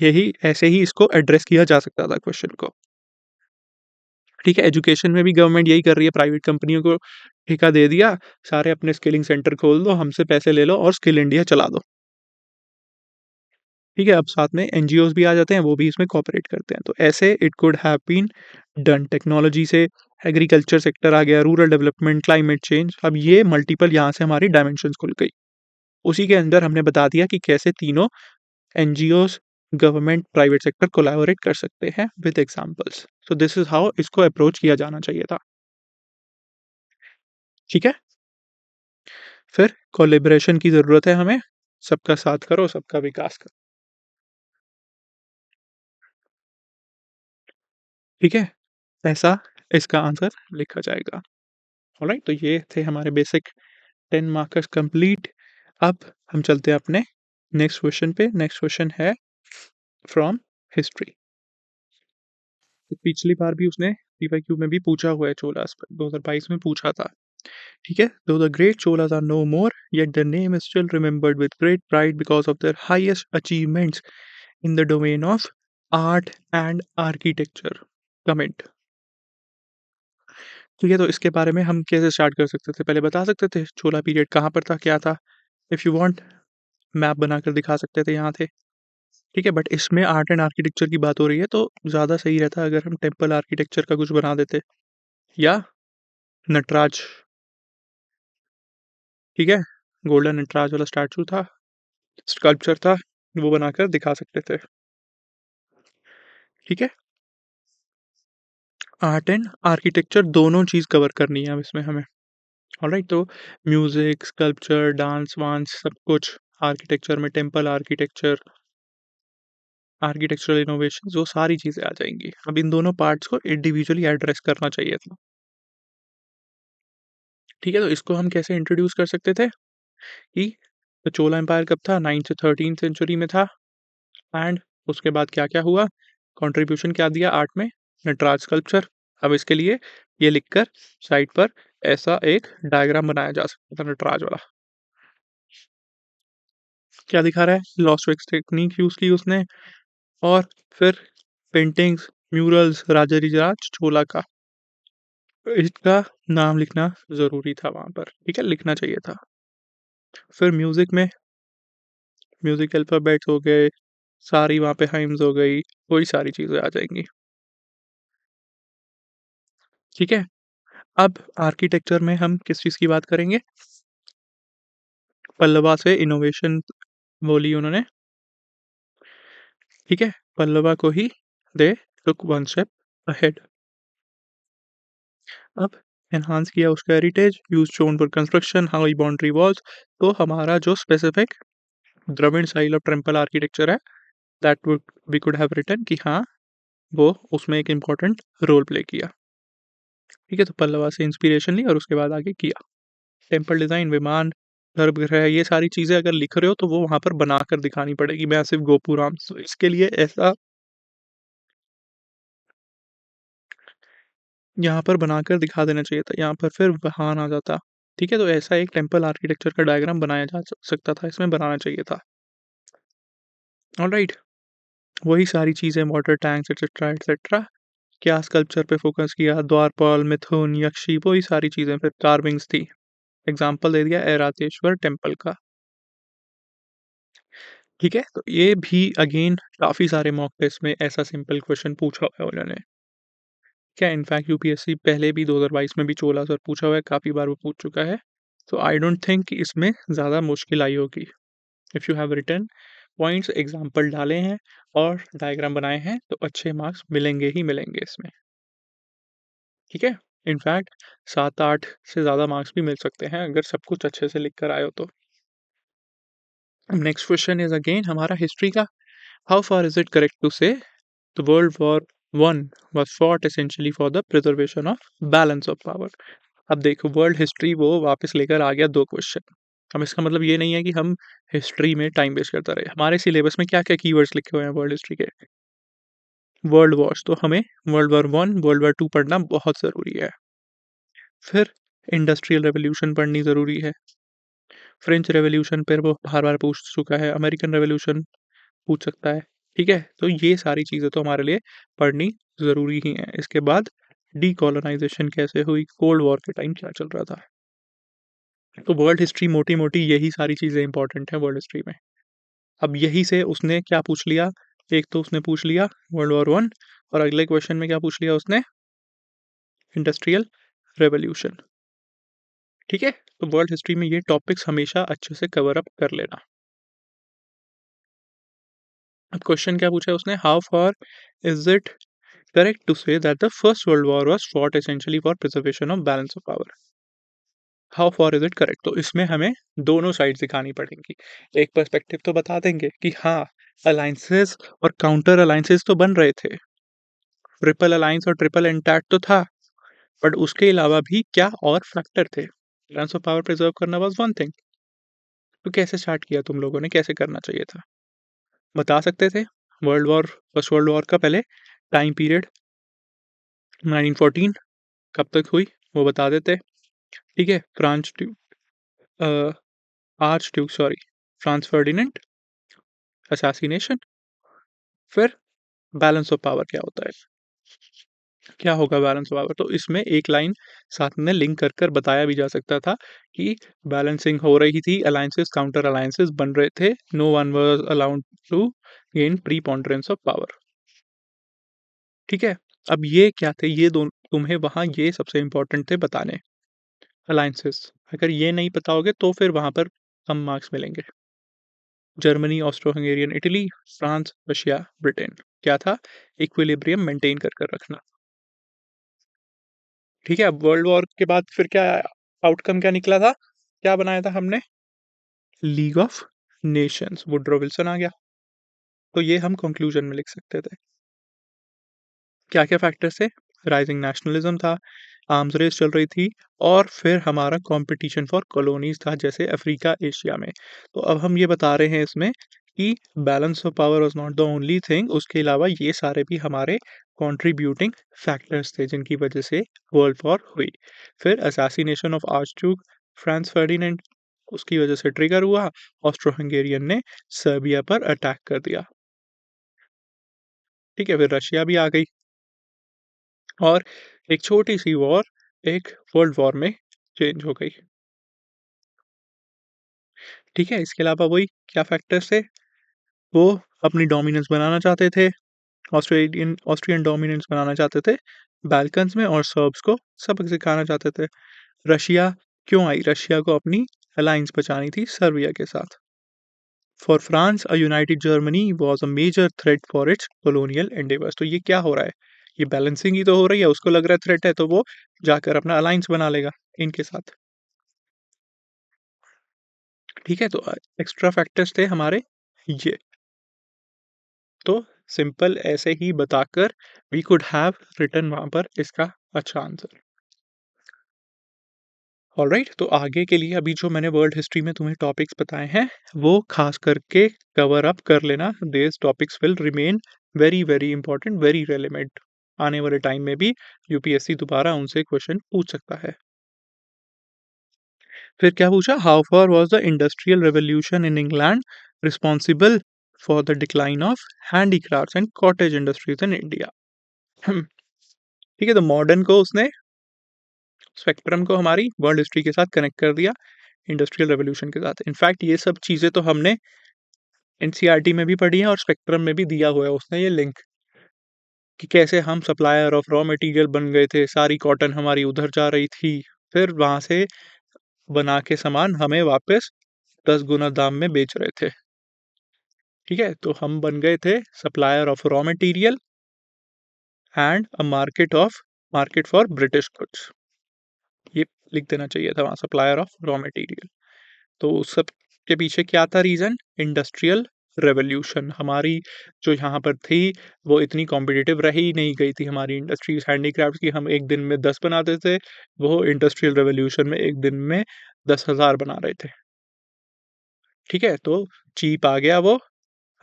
यही ऐसे ही इसको एड्रेस किया जा सकता था क्वेश्चन को। ठीक है? एजुकेशन में भी गवर्नमेंट यही कर रही है, प्राइवेट कंपनियों को ठेका दे दिया, सारे अपने स्किलिंग सेंटर खोल दो, हमसे पैसे ले लो और स्किल इंडिया चला दो। ठीक है? अब साथ में एनजीओज़ भी आ जाते हैं, वो भी इसमें कोऑपरेट करते हैं। तो ऐसे it could have been done. Technology से एग्रीकल्चर सेक्टर आ गया, रूरल डेवलपमेंट, क्लाइमेट चेंज, अब ये मल्टीपल यहाँ से हमारी डायमेंशंस खुल गई। उसी के अंदर हमने बता दिया कि कैसे तीनों NGOs, government, private sector collaborate कर सकते हैं with examples. So this is how इसको अप्रोच किया जाना चाहिए था। ठीक है? फिर कोलैबोरेशन की ज़रूरत है हमें, सबका साथ करो, सबका विकास करो। ठीक है? ऐसा इसका आंसर लिखा जाएगा। ऑलराइट, तो ये थे हमारे बेसिक 10 मार्कर्स कंप्लीट। अब हम चलते हैं अपने नेक्स्ट क्वेश्चन पे। नेक्स्ट क्वेश्चन है फ्रॉम हिस्ट्री। तो पिछली बार भी उसने पीवाईक्यू में भी पूछा हुआ है, चोलास पर 2022 में पूछा था। ठीक है, though the great Cholas are no more yet their name is still remembered with great pride because of their highest achievements in the domain of art and architecture. Comment. ठीक है, तो इसके बारे में हम कैसे स्टार्ट कर सकते थे? पहले बता सकते थे चोला पीरियड कहाँ पर था, क्या था? इफ़ यू वांट मैप बनाकर दिखा सकते थे, यहाँ थे। ठीक है, बट इसमें आर्ट एंड आर्किटेक्चर की बात हो रही है, तो ज़्यादा सही रहता अगर हम टेम्पल आर्किटेक्चर का कुछ बना देते, या नटराज। ठीक है, गोल्डन नटराज वाला स्टैचू था, स्कल्पचर था, वो बनाकर दिखा सकते थे। ठीक है, आर्ट एंड आर्किटेक्चर दोनों चीज़ कवर करनी है अब इसमें हमें। ऑलराइट, तो म्यूज़िक, स्कल्पचर, डांस वांस सब कुछ, आर्किटेक्चर में टेम्पल आर्किटेक्चर, आर्किटेक्चरल इनोवेशंस, वो सारी चीज़ें आ जाएँगी। अब इन दोनों पार्ट्स को इंडिविजुअली एड्रेस करना चाहिए था। ठीक है, तो इसको हम कैसे इंट्रोड्यूस कर सकते थे कि तो चोला एम्पायर कब था? 9th से 13th सेंचुरी में था। एंड उसके बाद क्या-क्या हुआ? कंट्रीब्यूशन क्या दिया आर्ट में? नटराज स्कल्पचर। अब इसके लिए ये लिखकर साइड पर ऐसा एक डायग्राम बनाया जा सकता था नटराज वाला। क्या दिखा रहा है? लॉस्ट वेक्स टेक्निक यूज़ की उसने, और फिर पेंटिंग्स, म्यूरल्स, राजाधिराज चोला का, इसका नाम लिखना ज़रूरी था वहाँ पर। ठीक है, लिखना चाहिए था। फिर म्यूज़िक में म्यूज़िक अल्फ़ाबेट्स हो गए, सारी वहाँ पे हाइम्स हो गई, वही सारी चीज़ें आ जाएँगी। ठीक है? अब आर्किटेक्चर में हम किस चीज़ की बात करेंगे? पल्लवा से इनोवेशन बोली उन्होंने। ठीक है? पल्लवा को ही they took one step ahead. अब एनहांस किया उसका heritage, use stone for construction, high boundary walls. तो हमारा जो specific Dravida style of temple architecture है, that would we could have written कि हाँ, वो उसमें एक इम्पोर्टेंट रोल प्ले किया। ठीक है, तो पल्लवा से इंस्पिरेशन ली और उसके बाद आगे किया। टेम्पल डिज़ाइन, विमान, गर्भगृह, ये सारी चीज़ें अगर लिख रहे हो तो वो वहाँ पर बनाकर दिखानी पड़ेगी, मैसिव गोपुराम। सो इसके लिए ऐसा यहाँ पर बनाकर दिखा देना चाहिए था, यहाँ पर फिर वाहन आ जाता। ठीक है, तो ऐसा एक टेम्पल आर्किटेक्चर का डायग्राम बनाया जा सकता था, इसमें बनाना चाहिए था। ऑलराइट, वही सारी चीज़ें, वाटर टैंक्स एटसेट्रा एटसेट्रा। क्या स्कल्पचर पे फोकस किया? द्वारपाल, मिथुन, यक्षी, वही सारी चीज़ें, फिर कार्विंग्स थी। एग्जाम्पल दे दिया ऐरातेश्वर टेम्पल का। ठीक है, तो ये भी अगेन काफ़ी सारे मॉक टेस्ट में ऐसा सिंपल क्वेश्चन पूछा हुआ है उन्होंने। क्या इनफैक्ट यूपीएससी पहले भी 2022 में भी चोला सर पूछा हुआ है, काफ़ी बार वो पूछ चुका है। तो आई डोंट थिंक कि इसमें ज़्यादा मुश्किल आई होगी। If you have written points, example डाले हैं और डायग्राम बनाए हैं, तो अच्छे मार्क्स मिलेंगे ही मिलेंगे इसमें। ठीक है? इनफैक्ट 7-8 से ज़्यादा मार्क्स भी मिल सकते हैं अगर सब कुछ अच्छे से लिख कर आए हो तो। नेक्स्ट क्वेश्चन इज़ अगेन हमारा हिस्ट्री का। How far is it correct to say the world war 1 was fought essentially for the preservation of balance of power? अब देखो, वर्ल्ड हिस्ट्री वो वापस लेकर आ गया 2 क्वेश्चन। अब इसका मतलब ये नहीं है कि हम हिस्ट्री में टाइम वेस्ट करते रहे। हमारे सिलेबस में क्या-क्या कीवर्ड्स लिखे हुए हैं वर्ल्ड हिस्ट्री के? वर्ल्ड वॉर्स, तो हमें वर्ल्ड वॉर 1, वर्ल्ड वॉर 2 पढ़ना बहुत ज़रूरी है। फिर इंडस्ट्रियल रेवोल्यूशन पढ़नी ज़रूरी है। फ्रेंच रेवोल्यूशन पर वो बार-बार पूछ चुका है, अमेरिकन रेवोल्यूशन पूछ सकता है। ठीक है? तो ये सारी चीज़ें तो हमारे लिए पढ़नी ज़रूरी ही हैं। इसके बाद डीकोलोनाइज़ेशन कैसे हुई, कोल्ड वॉर के टाइम क्या चल रहा था। तो वर्ल्ड हिस्ट्री मोटी-मोटी यही सारी चीज़ें इंपॉर्टेंट हैं वर्ल्ड हिस्ट्री में। अब यही से उसने क्या पूछ लिया, एक तो उसने पूछ लिया वर्ल्ड वॉर 1, और अगले क्वेश्चन में क्या पूछ लिया उसने? Industrial revolution. ठीक है? तो वर्ल्ड हिस्ट्री में ये टॉपिक्स हमेशा अच्छे से कवर अप कर लेना। अब क्वेश्चन क्या पूछा है उसने? How far is it correct to say that the first world war was fought essentially for preservation of balance of power? How far is it correct? तो इसमें हमें दोनों साइड दिखानी पड़ेंगी। एक पर्सपेक्टिव तो बता देंगे कि हाँ, अलायंसेस और काउंटर अलायंसेस तो बन रहे थे, ट्रिपल अलायंस और ट्रिपल एंटैट तो था, बट उसके अलावा भी क्या और फैक्टर थे। बैलेंस ऑफ पावर प्रिजर्व करना वाज वन थिंग। तो कैसे स्टार्ट किया तुम लोगों ने, कैसे करना चाहिए था? बता सकते थे? फर्स्ट वर्ल्ड वॉर का पहले टाइम पीरियड 1914 कब तक हुई वो बता देते। ठीक है, arch Duke sorry Franz Ferdinand assassination. फिर बैलेंस ऑफ पावर क्या होता है, क्या होगा बैलेंस ऑफ पावर? तो इसमें एक लाइन साथ में लिंक कर कर बताया भी जा सकता था कि बैलेंसिंग हो रही थी, अलायंसेस काउंटर अलायंसेस बन रहे थे, no one was allowed to gain preponderance of power. ठीक है, अब ये क्या थे, ये दोनों तुम्हें वहां ये सबसे इंपॉर्टेंट थे बताने, अलायंसेस। अगर ये नहीं बताओगे तो फिर वहां पर कम मार्क्स मिलेंगे। Germany, Austro Hungarian Italy, France, Russia, Britain. क्या था? इक्विलिब्रियम मेंटेन कर कर रखना। ठीक है, अब वर्ल्ड वॉर के बाद फिर क्या आउटकम क्या निकला था, क्या बनाया था हमने? League of Nations, Woodrow Wilson आ गया। तो ये हम कंक्लूजन में लिख सकते थे। क्या क्या फैक्टर्स थे? राइजिंग नेशनलिज्म था, आर्म्स रेस चल रही थी, और फिर हमारा कंपटीशन फॉर कॉलोनीज था, जैसे अफ्रीका, एशिया में। तो अब हम ये बता रहे हैं इसमें कि balance of power was not the only thing, उसके अलावा ये सारे भी हमारे कंट्रीब्यूटिंग फैक्टर्स थे जिनकी वजह से वर्ल्ड वॉर हुई। फिर assassination of archduke Franz Ferdinand, उसकी वजह से ट्रिगर हुआ, ऑस्ट्रो हंगेरियन ने सर्बिया पर अटैक कर दिया। ठीक है, फिर रशिया भी आ गई, और एक छोटी सी वॉर एक वर्ल्ड वॉर में चेंज हो गई। ठीक है, इसके अलावा वही क्या फैक्टर्स थे, वो अपनी डोमिनेंस बनाना चाहते थे, ऑस्ट्रेलियन ऑस्ट्रियन डोमिनेंस बनाना चाहते थे बाल्कन्स में, और सर्ब्स को सबक सिखाना चाहते थे। रशिया क्यों आई? रशिया को अपनी अलायंस बचानी थी सर्बिया के साथ। For France a united Germany was a major threat for its colonial endeavours. तो ये क्या हो रहा है, ये बैलेंसिंग ही तो हो रही है, उसको लग रहा है थ्रेट है तो वो जाकर अपना अलायंस बना लेगा इनके साथ। ठीक है, तो एक्स्ट्रा फैक्टर्स थे हमारे ये। तो सिंपल ऐसे ही बताकर वी कुड हैव रिटन वहां पर इसका अच्छा आंसर। ऑलराइट, तो आगे के लिए अभी जो मैंने वर्ल्ड हिस्ट्री में तुम्हें टॉपिक्स बताए हैं वो खास करके कवर अप कर लेना। This topics will remain very very important, very relevant. आने वाले टाइम में भी यूपीएससी दोबारा उनसे क्वेश्चन पूछ सकता है। फिर क्या पूछा? How far was the industrial revolution in England responsible for the decline of handicrafts and cottage industries in India? ठीक है, तो मॉडर्न को उसने, स्पेक्ट्रम को हमारी वर्ल्ड हिस्ट्री के साथ कनेक्ट कर दिया इंडस्ट्रियल रेवोल्यूशन के साथ। इनफैक्ट ये सब चीज़ें तो हमने एनसीईआरटी में भी पढ़ी है और स्पेक्ट्रम में भी दिया हुआ है उसने ये लिंक, कि कैसे हम सप्लायर ऑफ रॉ मटेरियल बन गए थे, सारी कॉटन हमारी उधर जा रही थी, फिर वहां से बना के सामान हमें वापस 10 गुना दाम में बेच रहे थे। ठीक है, तो हम बन गए थे supplier of raw material and a market for British goods. ये लिख देना चाहिए था वहाँ, सप्लायर ऑफ रॉ मटेरियल। तो उस सब के पीछे क्या था रीज़न? Industrial revolution. हमारी जो यहाँ पर थी वो इतनी कॉम्पिटिटिव रही नहीं गई थी हमारी इंडस्ट्रीज हैंडीक्राफ्ट की, हम एक दिन में 10 बनाते थे, वो इंडस्ट्रियल रेवोल्यूशन में एक दिन में 10,000 बना रहे थे। ठीक है, तो चीप आ गया वो,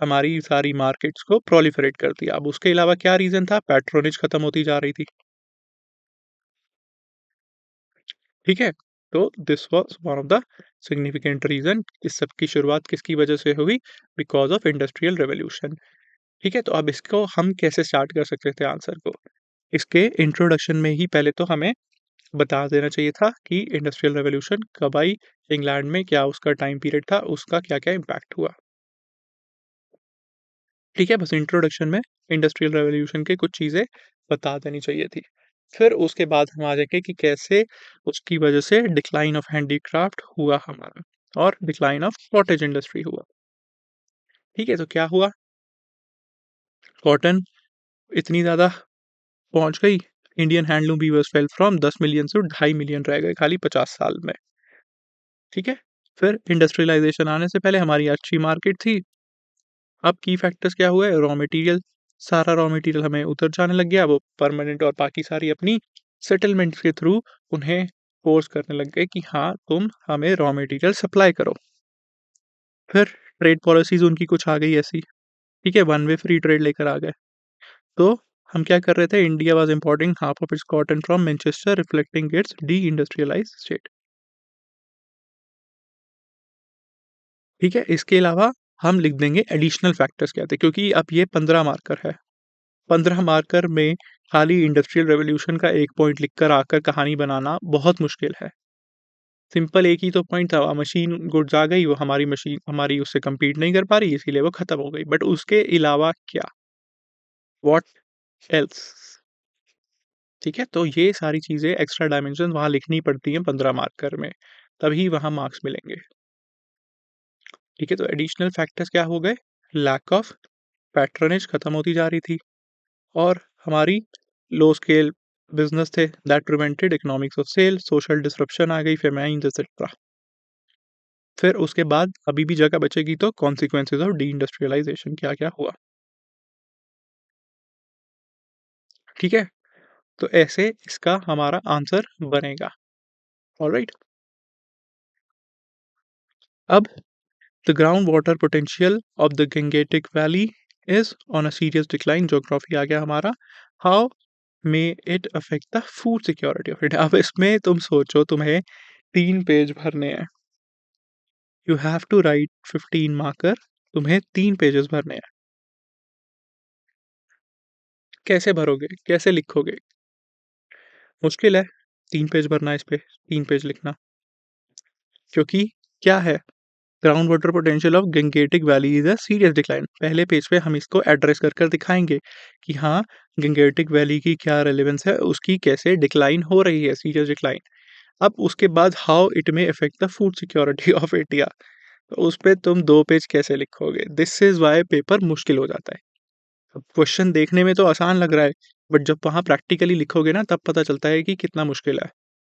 हमारी सारी मार्केट्स को प्रोलिफरेट कर दिया। अब उसके अलावा क्या रीज़न था? पैट्रोनेज खत्म होती जा रही थी। ठीक है, तो this was one of the significant reason. इस सब की शुरुआत किसकी वजह से हुई? Because of industrial revolution. ठीक है, तो अब इसको हम कैसे स्टार्ट कर सकते थे आंसर को? इसके इंट्रोडक्शन में ही पहले तो हमें बता देना चाहिए था कि इंडस्ट्रियल रेवोल्यूशन कब आई, इंग्लैंड में क्या उसका टाइम पीरियड था, उसका क्या क्या इम्पैक्ट हुआ। ठीक है, बस इंट्रोडक्शन में इंडस्ट्रियल रेवोल्यूशन के कुछ चीज़ें बता देनी चाहिए थी। फिर उसके बाद हम आ जाएंगे कि कैसे उसकी वजह से डिक्लाइन ऑफ हैंडीक्राफ्ट हुआ हमारा, और डिक्लाइन ऑफ कॉटेज इंडस्ट्री हुआ। ठीक है, तो क्या हुआ? कॉटन इतनी ज़्यादा पहुंच गई, Indian handloom weavers fell from 10 million से 2.5 मिलियन रह गए खाली 50 साल में। ठीक है? फिर इंडस्ट्रियलाइज़ेशन आने से पहले हमारी अच्छी मार्केट थी। अब की फैक्टर्स क्या हुए? रॉ मटेरियल, सारा रॉ मटेरियल हमें उधर जाने लग गया, वो परमानेंट और बाकी सारी अपनी सेटलमेंट्स के थ्रू उन्हें फ़ोर्स करने लग गए कि हाँ, तुम हमें रॉ मटेरियल सप्लाई करो। फिर ट्रेड पॉलिसीज़ उनकी कुछ आ गई ऐसी, ठीक है? वन वे फ्री ट्रेड लेकर आ गए। तो हम क्या कर रहे थे? India was importing half of its cotton from Manchester reflecting it's D-industrialised state. ठीक है? इसके अलावा हम लिख देंगे एडिशनल फैक्टर्स क्या थे, क्योंकि अब ये 15 मार्कर है। 15 मार्कर में खाली इंडस्ट्रियल रेवोल्यूशन का 1 पॉइंट लिखकर आकर कहानी बनाना बहुत मुश्किल है। सिंपल एक ही तो पॉइंट था, मशीन गुड्स आ गई, वो हमारी मशीन हमारी उससे कम्पीट नहीं कर पा रही, इसीलिए वो खत्म हो गई। बट उसके अलावा क्या? What else? ठीक है? तो ये सारी चीज़ें एक्स्ट्रा डायमेंशन वहाँ लिखनी पड़ती हैं 15 मार्कर में, तभी वहाँ मार्क्स मिलेंगे। ठीक है? तो एडिशनल फैक्टर्स क्या हो गए? लैक ऑफ पैट्रनेज खत्म होती जा रही थी और हमारी लो स्केल बिज़नेस थे that prevented economics of sale, social disruption आ गई, फेमाइन्स एटसेट्रा। फिर उसके बाद अभी भी जगह बचेगी तो कॉन्सिक्वेंसेस ऑफ डी-इंडस्ट्रियलाइज़ेशन क्या-क्या हुआ। ठीक है? तो ऐसे इसका हमारा आंसर बनेगा। ऑलराइट? अब the ground water potential of the Gangetic valley is on a serious decline, geography आ गया हमारा। How may it affect the food security of India. अब इसमें तुम सोचो, तुम्हें 3 पेज भरने हैं। You have to write 15 marker, तुम्हें 3 पेजेस भरने हैं। कैसे भरोगे? कैसे लिखोगे? मुश्किल है 3 पेज भरना इस पे, 3 पेज लिखना। क्योंकि क्या है? Ground water potential of Gangetic valley is a serious decline. पहले पेज पे हम इसको एड्रेस कर दिखाएँगे कि हाँ, गंगेटिक वैली की क्या रेलेवेंस है, उसकी कैसे डिक्लाइन हो रही है, सीरियस डिक्लाइन। अब उसके बाद how it may affect the food security of India. तो उस पे तुम 2 पेज कैसे लिखोगे? दिस इज़ व्हाई पेपर मुश्किल हो जाता है। अब क्वेश्चन देखने में तो आसान लग रहा है, बट जब वहाँ प्रैक्टिकली लिखोगे ना, तब पता चलता है कि कितना मुश्किल है,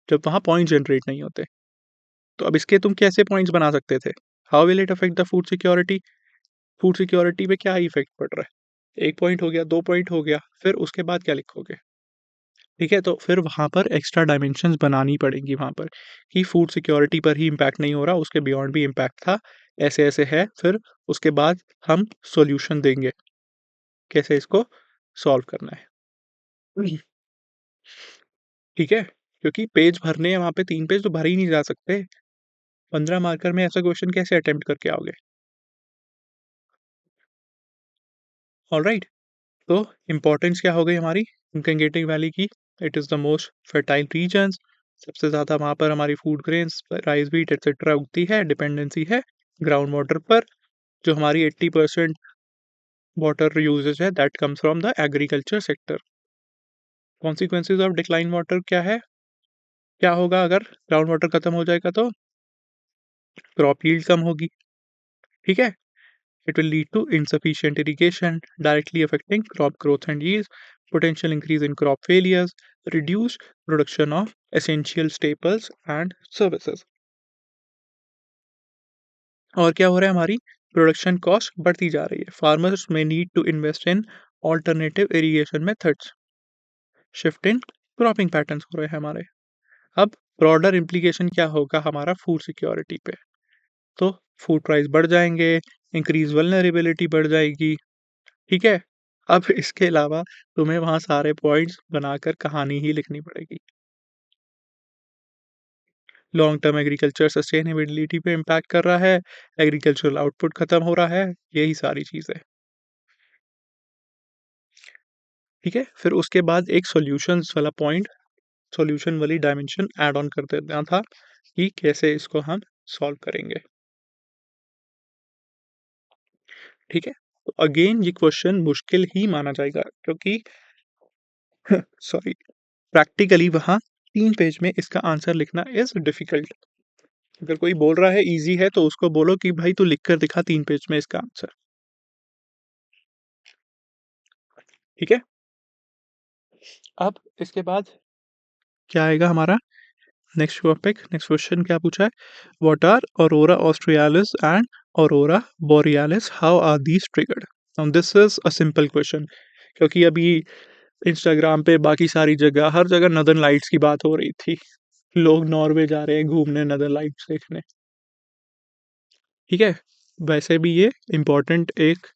जब वहाँ पॉइंट जनरेट नहीं होते। तो अब इसके तुम कैसे पॉइंट्स बना सकते थे? How will it affect the food security? Food security पे क्या इफ़ेक्ट पड़ रहा है? 1 पॉइंट हो गया, 2 पॉइंट हो गया, फिर उसके बाद क्या लिखोगे? ठीक है? तो फिर वहाँ पर एक्स्ट्रा डायमेंशंस बनानी पड़ेंगी वहाँ पर, कि फूड सिक्योरिटी पर ही इम्पैक्ट नहीं हो रहा, उसके बियॉन्ड भी इम्पैक्ट था, ऐसे-ऐसे है, फिर उसके बाद हम सॉल्यूशन देंगे, कैसे इसको सॉल्व करना है। हम्म, ठीक है? क्योंकि पेज भरने हैं वहाँ पे, 3 पेज तो भरे ही नहीं जा सकते। 15 मार्कर में ऐसा क्वेश्चन कैसे अटेम्प्ट करके आओगे? ऑलराइट? तो इम्पोर्टेंस क्या हो गई हमारी गंगेटिक वैली की? It is the most fertile regions. सबसे ज़्यादा वहाँ पर हमारी food grains, rice, wheat etcetera उगती है, डिपेंडेंसी है ग्राउंड वाटर पर। जो हमारी 80% वाटर यूजेज है that comes from the agriculture sector. Consequences of decline water क्या है? क्या होगा अगर ग्राउंड वाटर खत्म हो जाएगा? तो क्रॉप यील्ड कम होगी। ठीक है? It will lead to insufficient irrigation, directly affecting crop growth and yields, potential increase in crop failures, reduced production of essential staples and services. और क्या हो रहा है? हमारी प्रोडक्शन कॉस्ट बढ़ती जा रही है। फार्मर्स में need to invest in alternative irrigation methods, shift in cropping patterns हो रहे हैं हमारे। अब ब्रॉडर इम्प्लीकेशन क्या होगा हमारा फूड सिक्योरिटी पे? तो फूड प्राइस बढ़ जाएंगे, इंक्रीज वल्नरेबिलिटी बढ़ जाएगी। ठीक है? अब इसके अलावा तुम्हें वहाँ सारे पॉइंट्स बनाकर कहानी ही लिखनी पड़ेगी। लॉन्ग टर्म एग्रीकल्चर सस्टेनेबिलिटी पे इम्पैक्ट कर रहा है, एग्रीकल्चरल आउटपुट खत्म हो रहा है, यही सारी चीज़ें। ठीक है? फिर उसके बाद एक सॉल्यूशंस वाला पॉइंट, सॉल्यूशन वाली डायमेंशन ऐड ऑन कर देना था कि कैसे इसको हम सॉल्व करेंगे। ठीक है? तो अगेन ये क्वेश्चन मुश्किल ही माना जाएगा, क्योंकि सॉरी, प्रैक्टिकली वहाँ 3 पेज में इसका आंसर लिखना इज़ डिफ़िकल्ट। अगर कोई बोल रहा है ईज़ी है, तो उसको बोलो कि भाई तू लिख कर दिखा 3 पेज में इसका आंसर। ठीक है? अब इसके बाद क्या आएगा हमारा? नेक्स्ट टॉपिक, नेक्स्ट क्वेश्चन क्या पूछा है? What are aurora australis and aurora borealis, how are these triggered? Now this is a simple question, क्योंकि अभी इंस्टाग्राम पे बाकी सारी जगह, हर जगह नदर्न लाइट्स की बात हो रही थी। लोग नॉर्वे जा रहे हैं घूमने नदर्न लाइट्स देखने। ठीक है, वैसे भी ये इम्पोर्टेंट एक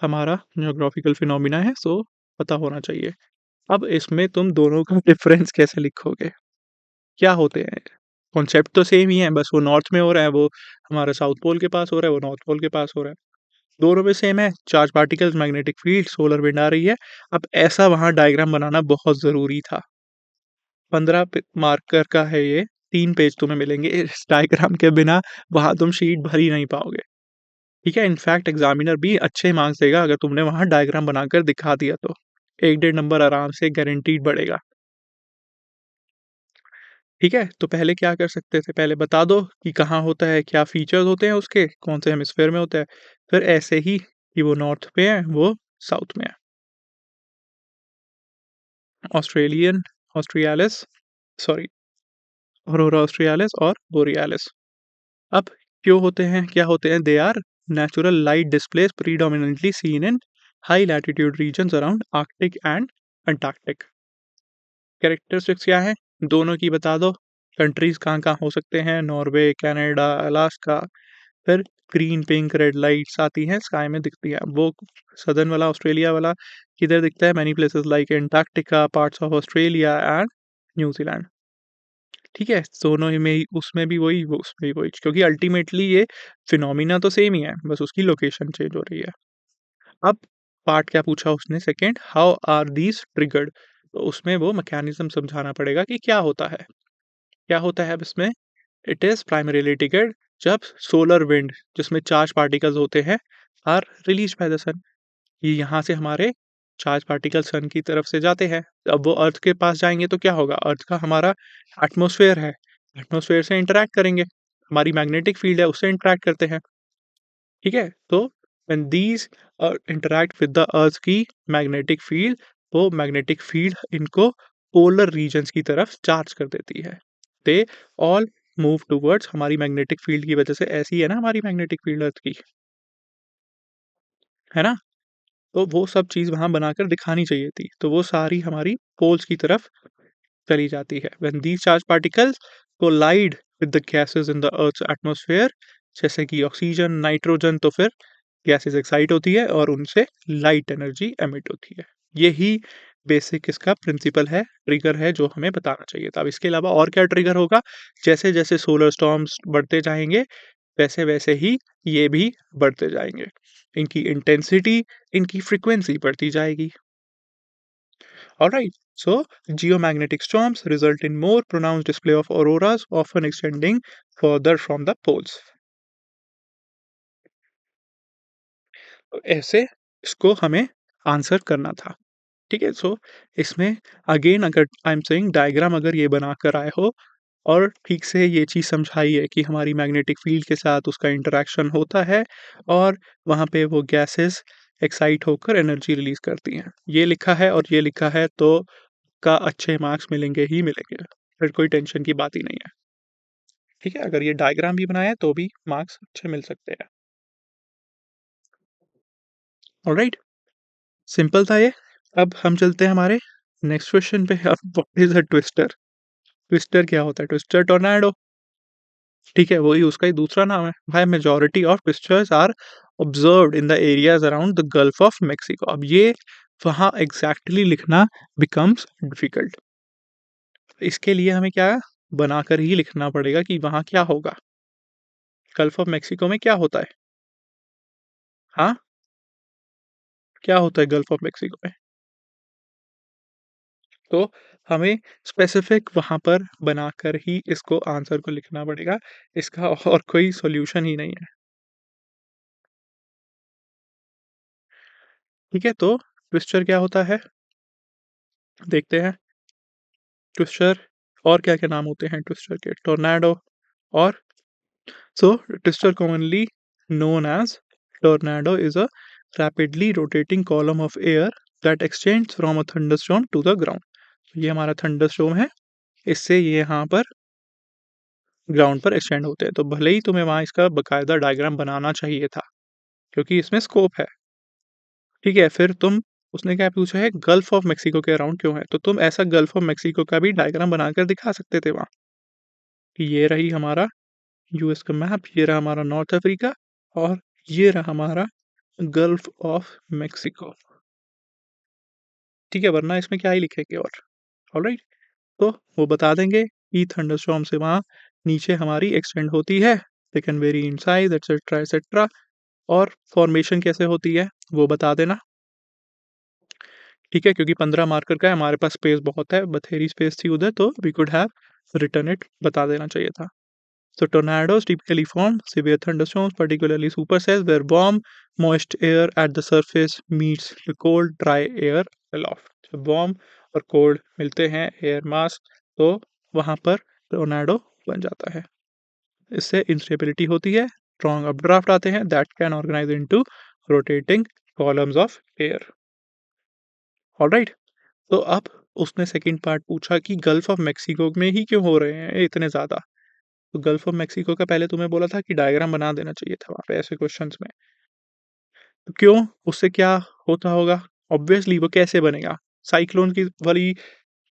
हमारा ज्योग्राफिकल फिनोमिना है, सो पता होना चाहिए। अब इसमें तुम दोनों का डिफरेंस कैसे लिखोगे? क्या होते हैं? कॉन्सेप्ट तो सेम ही है, बस वो नॉर्थ में हो रहा है, वो हमारा साउथ पोल के पास हो रहा है, वो नॉर्थ पोल के पास हो रहा है। दोनों में सेम है, charge particles, magnetic field, solar wind आ रही है। अब ऐसा वहाँ डायग्राम बनाना बहुत ज़रूरी था। 15 मार्कर का है ये, 3 पेज तुम्हें मिलेंगे। इस डायग्राम के बिना वहाँ तुम शीट भर ही नहीं पाओगे। ठीक है, इनफैक्ट एग्जामिनर भी अच्छे मार्क्स देगा अगर तुमने वहाँ डायग्राम बनाकर दिखा दिया तो। 1 डेढ़ नंबर आराम से गारंटीड बढ़ेगा। ठीक है, तो पहले क्या कर सकते थे? पहले बता दो कि कहाँ होता है, क्या फीचर्स होते हैं उसके, कौन से हेमिस्फेयर में होता है। फिर ऐसे ही कि वो नॉर्थ पे है, वो साउथ में है। Australian australis, sorry, aurora australis और बोरियालिस। अब क्यों होते हैं, क्या होते हैं? They are natural light displays predominantly seen in high latitude regions around Arctic and Antarctic. Characteristics क्या है? दोनों की बता दो। कंट्रीज कहाँ कहाँ हो सकते हैं? Norway, Canada, Alaska. फिर ग्रीन, पिंक, रेड लाइट्स आती हैं, स्काई में दिखती हैं। वो सदर्न वाला, ऑस्ट्रेलिया वाला किधर दिखता है? Many places like Antarctica, parts of Australia and New Zealand. ठीक है, दोनों ही में ही, उसमें भी वही, वो उसमें भी वही, क्योंकि अल्टीमेटली ये फिनोमिना तो सेम ही है, बस उसकी लोकेशन चेंज हो रही है। अब पार्ट क्या पूछा उसने? Second, how are these triggered? तो उसमें वो मैकेनिज्म समझाना पड़ेगा कि क्या होता है। क्या होता है अब इसमें? इट इज़ प्राइमरीली ट्रिगर्ड जब सोलर विंड, जिसमें चार्ज पार्टिकल्स होते हैं, आर रिलीज बाय द सन। ये यहाँ से हमारे चार्ज पार्टिकल सन की तरफ से जाते हैं। अब वो अर्थ के पास जाएंगे तो क्या होगा? अर्थ का हमारा एटमोसफेयर है, एटमोसफेयर से इंटरैक्ट करेंगे, हमारी मैग्नेटिक फील्ड है उससे इंटरैक्ट करते हैं। ठीक है, तो when these interact with the earth की मैग्नेटिक फील्ड, वो मैग्नेटिक फील्ड इनको पोलर रीजन्स की तरफ चार्ज कर देती है। दे ऑल मूव टूवर्ड्स, हमारी मैग्नेटिक फील्ड की वजह से ऐसी है ना हमारी मैग्नेटिक फील्ड अर्थ की, है ना? तो वो सब चीज़ वहाँ बनाकर दिखानी चाहिए थी, तो वो सारी हमारी पोल्स की तरफ चली जाती है। When these charge particles collide with the gases in the earth's atmosphere, जैसे कि ऑक्सीजन, नाइट्रोजन, तो फिर गैसेस एक्साइट होती है और उनसे लाइट एनर्जी एमिट होती है। यही बेसिक इसका प्रिंसिपल है, ट्रिगर है जो हमें बताना चाहिए था। अब इसके अलावा और क्या ट्रिगर होगा? जैसे जैसे सोलर स्टॉर्म्स बढ़ते जाएंगे, वैसे वैसे ही ये भी बढ़ते जाएंगे। इनकी इंटेंसिटी, इनकी फ्रीक्वेंसी बढ़ती जाएगी। Alright, so geomagnetic storms result in more pronounced display of auroras, often extending further from the poles. तो ऐसे इसको हमें आंसर करना था। ठीक है, सो इसमें अगेन, अगर आई एम सेइंग डायग्राम अगर ये बना कर आए हो और ठीक से ये चीज़ समझाई है कि हमारी मैग्नेटिक फील्ड के साथ उसका इंटरेक्शन होता है और वहाँ पे वो गैसेस एक्साइट होकर एनर्जी रिलीज करती हैं, ये लिखा है और ये लिखा है, तो का अच्छे मार्क्स मिलेंगे ही मिलेंगे। फिर कोई टेंशन की बात ही नहीं है। ठीक है, अगर ये डायग्राम भी बनाया है तो भी मार्क्स अच्छे मिल सकते हैं। ऑलराइट, सिंपल था ये। अब हम चलते हैं हमारे नेक्स्ट क्वेश्चन पे। अब what is a twister? Twister क्या होता है? Twister tornado. ठीक है, वही उसका ही दूसरा नाम है भाई। Majority of twisters are observed in the areas around the gulf of Mexico. अब ये वहाँ एग्जैक्टली लिखना बिकम्स डिफिकल्ट। इसके लिए हमें क्या बनाकर ही लिखना पड़ेगा कि वहाँ क्या होगा, गल्फ ऑफ मेक्सिको में क्या होता है। हाँ, क्या होता है गल्फ ऑफ मेक्सिको में? तो हमें स्पेसिफिक वहाँ पर बनाकर ही इसको आंसर को लिखना पड़ेगा। इसका और कोई सॉल्यूशन ही नहीं है। ठीक है, तो ट्विस्टर क्या होता है देखते हैं। ट्विस्टर और क्या-क्या नाम होते हैं ट्विस्टर के? टोर्नेडो और so twister commonly known as tornado is a rapidly rotating column of air that extends from a thunderstorm to the ground. ये हमारा थंडरस्टॉर्म है, इससे ये यहाँ पर ग्राउंड पर एक्सटेंड होते हैं। तो भले ही तुम्हें वहाँ इसका बाकायदा डायग्राम बनाना चाहिए था, क्योंकि इसमें स्कोप है। ठीक है, फिर तुम उसने क्या पूछा है गल्फ ऑफ मेक्सिको के अराउंड क्यों है? तो तुम ऐसा गल्फ ऑफ मेक्सिको का भी डायग्राम बनाकर दिखा सकते थे वहाँ, कि ये रही हमारा यूएस का मैप, ये रहा हमारा नॉर्थ अफ्रीका और ये रहा हमारा गल्फ ऑफ मेक्सिको। ठीक है, वरना इसमें क्या ही लिखेंगे और। ऑलराइट, तो वो बता देंगे कि थंडरस्टॉर्म से वहाँ नीचे हमारी एक्सटेंड होती है, they can very in size etcetera etcetera, और फॉर्मेशन कैसे होती है वो बता देना। ठीक है, क्योंकि 15 मार्कर का है, हमारे पास स्पेस बहुत है, बथेरी स्पेस थी उधर, तो we could have written it, बता देना चाहिए था। So tornadoes typically form severe thunderstorms, particularly supercells, where warm, moist air at the surface meets the cold, dry air aloft. जब warm और cold मिलते हैं एयर मास, तो वहाँ पर टोर्नाडो बन जाता है। इससे इंस्टेबिलिटी होती है, स्ट्रॉन्ग अपड्राफ्ट आते हैं that can organise into rotating columns of air. Alright, तो अब उसने सेकंड पार्ट पूछा कि गल्फ ऑफ मेक्सिको में ही क्यों हो रहे हैं इतने ज़्यादा। तो गल्फ ऑफ मेक्सिको का पहले तुम्हें बोला था कि डायग्राम बना देना चाहिए था वहाँ पे ऐसे क्वेश्चंस में। तो क्यों? उससे क्या होता होगा? ऑब्वियसली वो कैसे बनेगा? साइक्लोन की वाली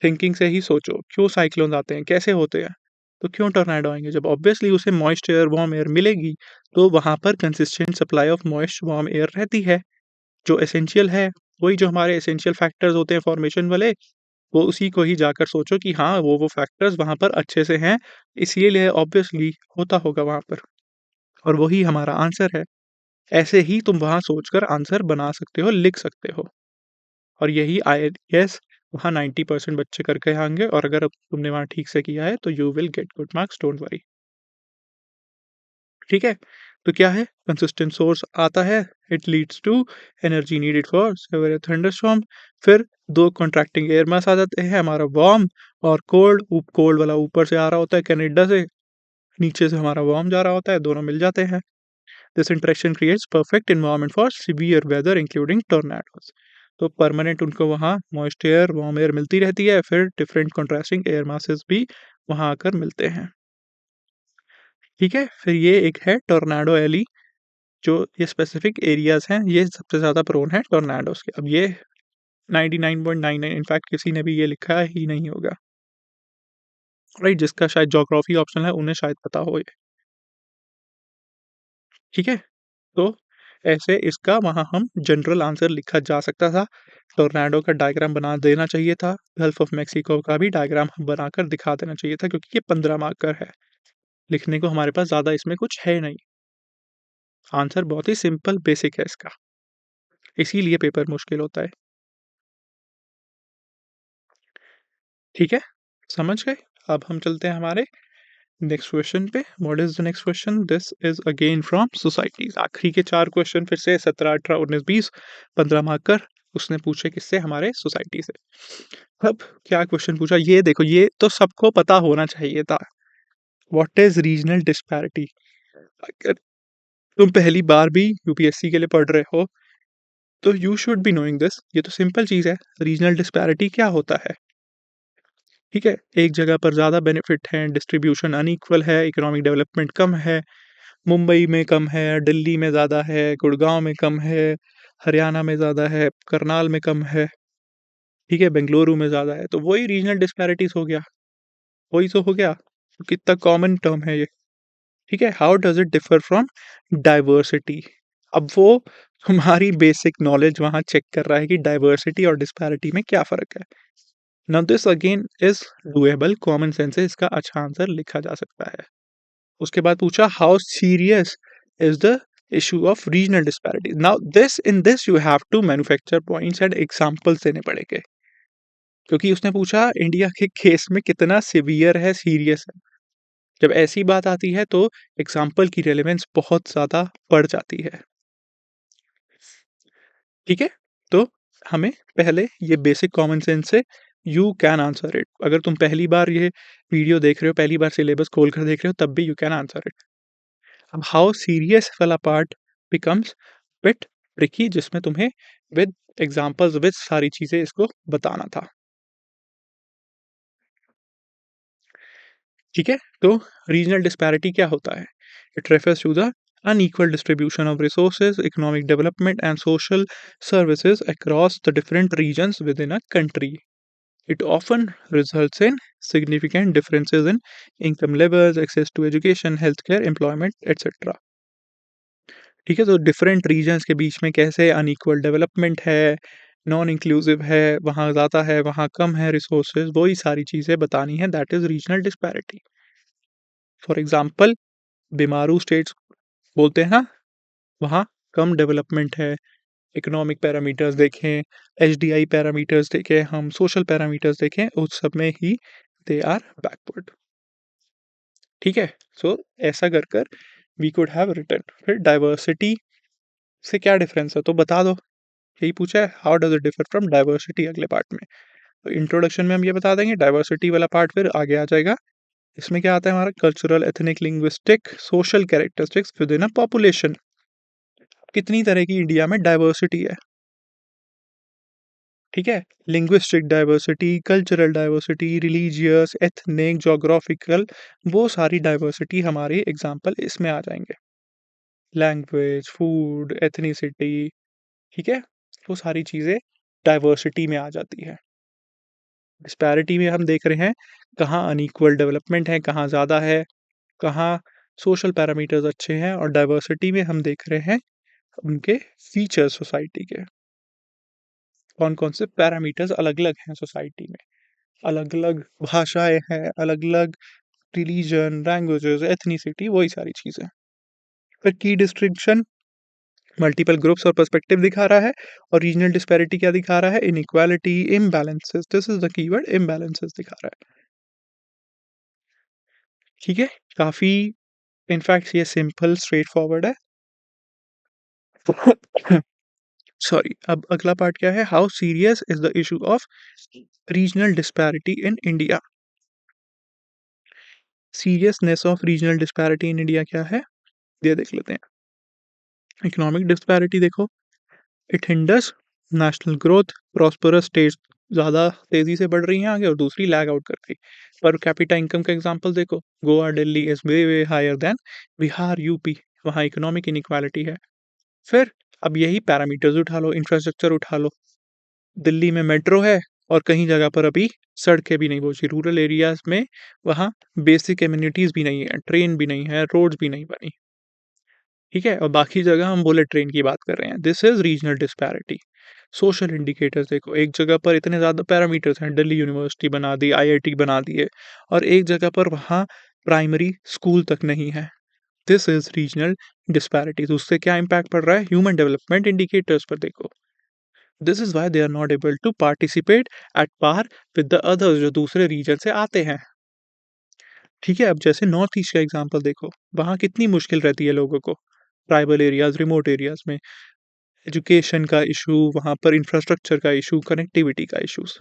थिंकिंग से ही सोचो, क्यों साइक्लोन आते हैं? कैसे होते हैं? तो क्यों टॉर्नेडो आएँगे? जब ऑब्वियसली उसे मॉइस्ट एयर, वार्म एयर मिलेगी, तो वहाँ पर consistent supply of moist warm air रहती है, जो एसेंशियल है। वही जो हमारे एसेंशियल फैक्टर्स होते हैं फॉर्मेशन वाले, वो उसी को ही जाकर सोचो कि हाँ, वो फैक्टर्स वहाँ पर अच्छे से हैं, इसीलिए ऑब्वियसली होता होगा वहाँ पर। और वही हमारा आंसर है। ऐसे ही तुम वहाँ सोचकर आंसर बना सकते हो, लिख सकते हो। और यही आईएएस वहाँ 90% बच्चे करके आएँगे, और अगर अब तुमने वहाँ ठीक से किया है तो you will get good marks, don't worry. ठीक है? तो क्या है? कंसिस्टेंट सोर्स आता है, it leads to energy needed for severer thunderstorm. फिर 2 कॉन्ट्रैक्टिंग एयर मास आ जाते हैं, हमारा वार्म और कोल्ड। कोल्ड वाला ऊपर से आ रहा होता है कनाडा से, नीचे से हमारा वार्म जा रहा होता है, दोनों मिल जाते हैं। This interaction creates perfect environment for severe weather including tornadoes. तो परमानेंट उनको वहाँ मॉइस्ट एयर, वार्म एयर मिलती रहती है, फिर डिफरेंट कंट्रास्टिंग एयर मासेस भी वहाँ आकर मिलते हैं। ठीक है, फिर ये एक है टोर्नाडो एली, जो ये स्पेसिफिक एरियाज हैं, ये सबसे ज़्यादा प्रोन है टोर्नाडोज के। अब ये 99.99 इनफैक्ट किसी ने भी ये लिखा ही नहीं होगा, राइट? जिसका शायद ज्योग्राफी ऑप्शन है उन्हें शायद पता हो ये। ठीक है, तो ऐसे इसका वहाँ हम जनरल आंसर लिखा जा सकता था। टोर्नेडो का डायग्राम बना देना चाहिए था। गल्फ ऑफ मेक्सिको का भी डायग्राम बनाकर दिखा देना चाहिए था, क्योंकि ये 15 मार्कर है। लिखने को हमारे पास ज़्यादा इसमें कुछ है नहीं। आंसर बहुत ही सिंपल बेसिक है इसका, इसीलिए पेपर मुश्किल होता है। ठीक है, समझ गए? अब हम चलते हैं हमारे नेक्स्ट क्वेश्चन पे। What is the next question? This is again from societies. आखिरी के 4 क्वेश्चन फिर से 17, 18, 19, 20, 15 मार्कर उसने पूछे किससे? हमारे सोसाइटी से। अब क्या क्वेश्चन पूछा ये देखो, ये तो सबको पता होना चाहिए था। What is regional disparity? अगर तुम पहली बार भी यूपीएससी के लिए पढ़ रहे हो तो you should be knowing this. ये तो सिंपल चीज है। रीजनल डिस्पैरिटी क्या होता है? ठीक है, एक जगह पर ज़्यादा बेनिफिट है, डिस्ट्रीब्यूशन अनइक्वल है, इकोनॉमिक डेवलपमेंट कम है, मुंबई में कम है, दिल्ली में ज़्यादा है, गुड़गांव में कम है, हरियाणा में ज़्यादा है, करनाल में कम है, ठीक है, बेंगलुरु में ज़्यादा है। तो वही रीजनल डिस्पैरिटीज हो गया, वही तो हो गया। तो कितना कॉमन टर्म है ये। ठीक है, how does it differ from diversity? अब वो हमारी बेसिक नॉलेज वहाँ चेक कर रहा है कि डाइवर्सिटी और डिस्पैरिटी में क्या फ़र्क है। Now this again is doable, common sense से इसका अच्छा आंसर लिखा जा सकता है। उसके बाद पूछा how serious is the issue of regional disparity? Now this in this you have to manufacture points and examples देने पड़ेंगे, क्योंकि उसने पूछा इंडिया के केस में कितना सिवियर है, सीरियस है। जब ऐसी बात आती है तो एग्जाम्पल की रेलेवेंस बहुत ज़्यादा बढ़ जाती है। ठीक है, तो हमें पहले ये बेसिक कॉमन सेंस से यू कैन आंसर इट। अगर तुम पहली बार ये वीडियो देख रहे हो, पहली बार सिलेबस खोल कर देख रहे हो, तब भी यू कैन आंसर इट। अब हाउ सीरियस वाला पार्ट बिकम्स बिट ट्रिकी, जिसमें तुम्हें विद एग्जांपल्स विद सारी चीजें इसको बताना था। ठीक है, तो रीजनल डिस्पैरिटी क्या होता है? It refers to the unequal distribution of resources, economic development, and social services across the different regions within a country. It often results in significant differences in income levels, access to education, healthcare, employment, etc. ठीक है, तो डिफरेंट रीजन्स के बीच में कैसे अनइक्वल डेवलपमेंट है, नॉन इंक्लूसिव है, वहाँ ज़्यादा है, वहाँ कम है रिसोर्सेज, वही सारी चीज़ें बतानी है, that is regional disparity. For example, BIMARU states बोलते हैं ना, वहाँ कम डेवलपमेंट है, इकोनॉमिक पैरामीटर्स देखें, एचडीआई पैरामीटर्स देखें, हम सोशल पैरामीटर्स देखें, उस सब में ही दे आर बैकवर्ड। ठीक है, सो ऐसा कर कर वी कुड हैव रिटन। फिर डाइवर्सिटी से क्या डिफरेंस है तो बता दो, यही पूछा है, how does it differ from diversity अगले पार्ट में। तो इंट्रोडक्शन में हम ये बता देंगे, डाइवर्सिटी वाला पार्ट फिर आगे आ जाएगा। इसमें क्या आता है हमारा, cultural, ethnic, linguistic, social characteristics with in a population. कितनी तरह की इंडिया में डाइवर्सिटी है, ठीक है, linguistic diversity, cultural diversity, religious, ethnic, geographical, वो सारी डाइवर्सिटी हमारे एग्जाम्पल इसमें आ जाएंगे। लैंग्वेज, फूड, एथनिसिटी, ठीक है, वो सारी चीज़ें डाइवर्सिटी में आ जाती है। डिस्पैरिटी में हम देख रहे हैं कहाँ अनइक्वल डेवलपमेंट है, कहाँ ज़्यादा है, कहाँ सोशल पैरामीटर्स अच्छे हैं, और डाइवर्सिटी में हम देख रहे हैं उनके फीचर्स सोसाइटी के, कौन कौन से पैरामीटर्स अलग अलग हैं सोसाइटी में, अलग अलग भाषाएं हैं, अलग अलग रिलीजन, लैंग्वेजेस, एथनिसिटी, वही सारी चीज़ें। फिर की डिस्ट्रिक्शन मल्टीपल ग्रुप्स और पर्सपेक्टिव दिखा रहा है, और रीजनल डिस्पैरिटी क्या दिखा रहा है, inequality, imbalances, this is the keyword, imbalances दिखा रहा है। ठीक है, काफ़ी इनफैक्ट ये सिंपल स्ट्रेट फॉरवर्ड है। सॉरी, अब अगला पार्ट क्या है, how serious is the issue of regional disparity in India. Seriousness of regional disparity in India क्या है, ये देख लेते हैं। इकोनॉमिक डिस्पैरिटी देखो, it hinders national growth, prosperous states ज़्यादा तेज़ी से बढ़ रही हैं आगे और दूसरी लैग आउट कर गई। पर कैपिटा इनकम का एग्जांपल देखो, Goa, Delhi is way way higher than Bihar, UP, वहाँ इकोनॉमिक इनइक्वालिटी है। फिर अब यही पैरामीटर्स उठा लो, इंफ्रास्ट्रक्चर उठा लो, दिल्ली में मेट्रो है और कहीं जगह पर अभी सड़कें भी नहीं पहुंची, रूरल एरियाज में वहाँ बेसिक एम्यूनिटीज़ भी नहीं है, ट्रेन भी नहीं है, रोड्स भी नहीं बनी, ठीक है, और बाकी जगह हम बुलेट ट्रेन की बात कर रहे हैं। This is regional disparity. Social indicators देखो, एक जगह पर इतने ज़्यादा पैरामीटर्स हैं, दिल्ली यूनिवर्सिटी बना दी, आईआईटी बना दिए, और एक जगह पर वहाँ प्राइमरी स्कूल तक नहीं है। This is regional disparity. तो उससे क्या इम्पैक्ट पड़ रहा है, ह्यूमन डेवलपमेंट इंडिकेटर्स पर देखो। This is why they are not able to participate at par with the others, जो दूसरे रीजन से आते हैं। ठीक है, अब जैसे नॉर्थ ईस्ट का एग्जाम्पल देखो, वहाँ कितनी मुश्किल रहती है लोगों को, ट्राइबल एरियाज, रिमोट एरियाज में, एजुकेशन का इशू, वहाँ पर इंफ्रास्ट्रक्चर का इशू, कनेक्टिविटी का इशूज़।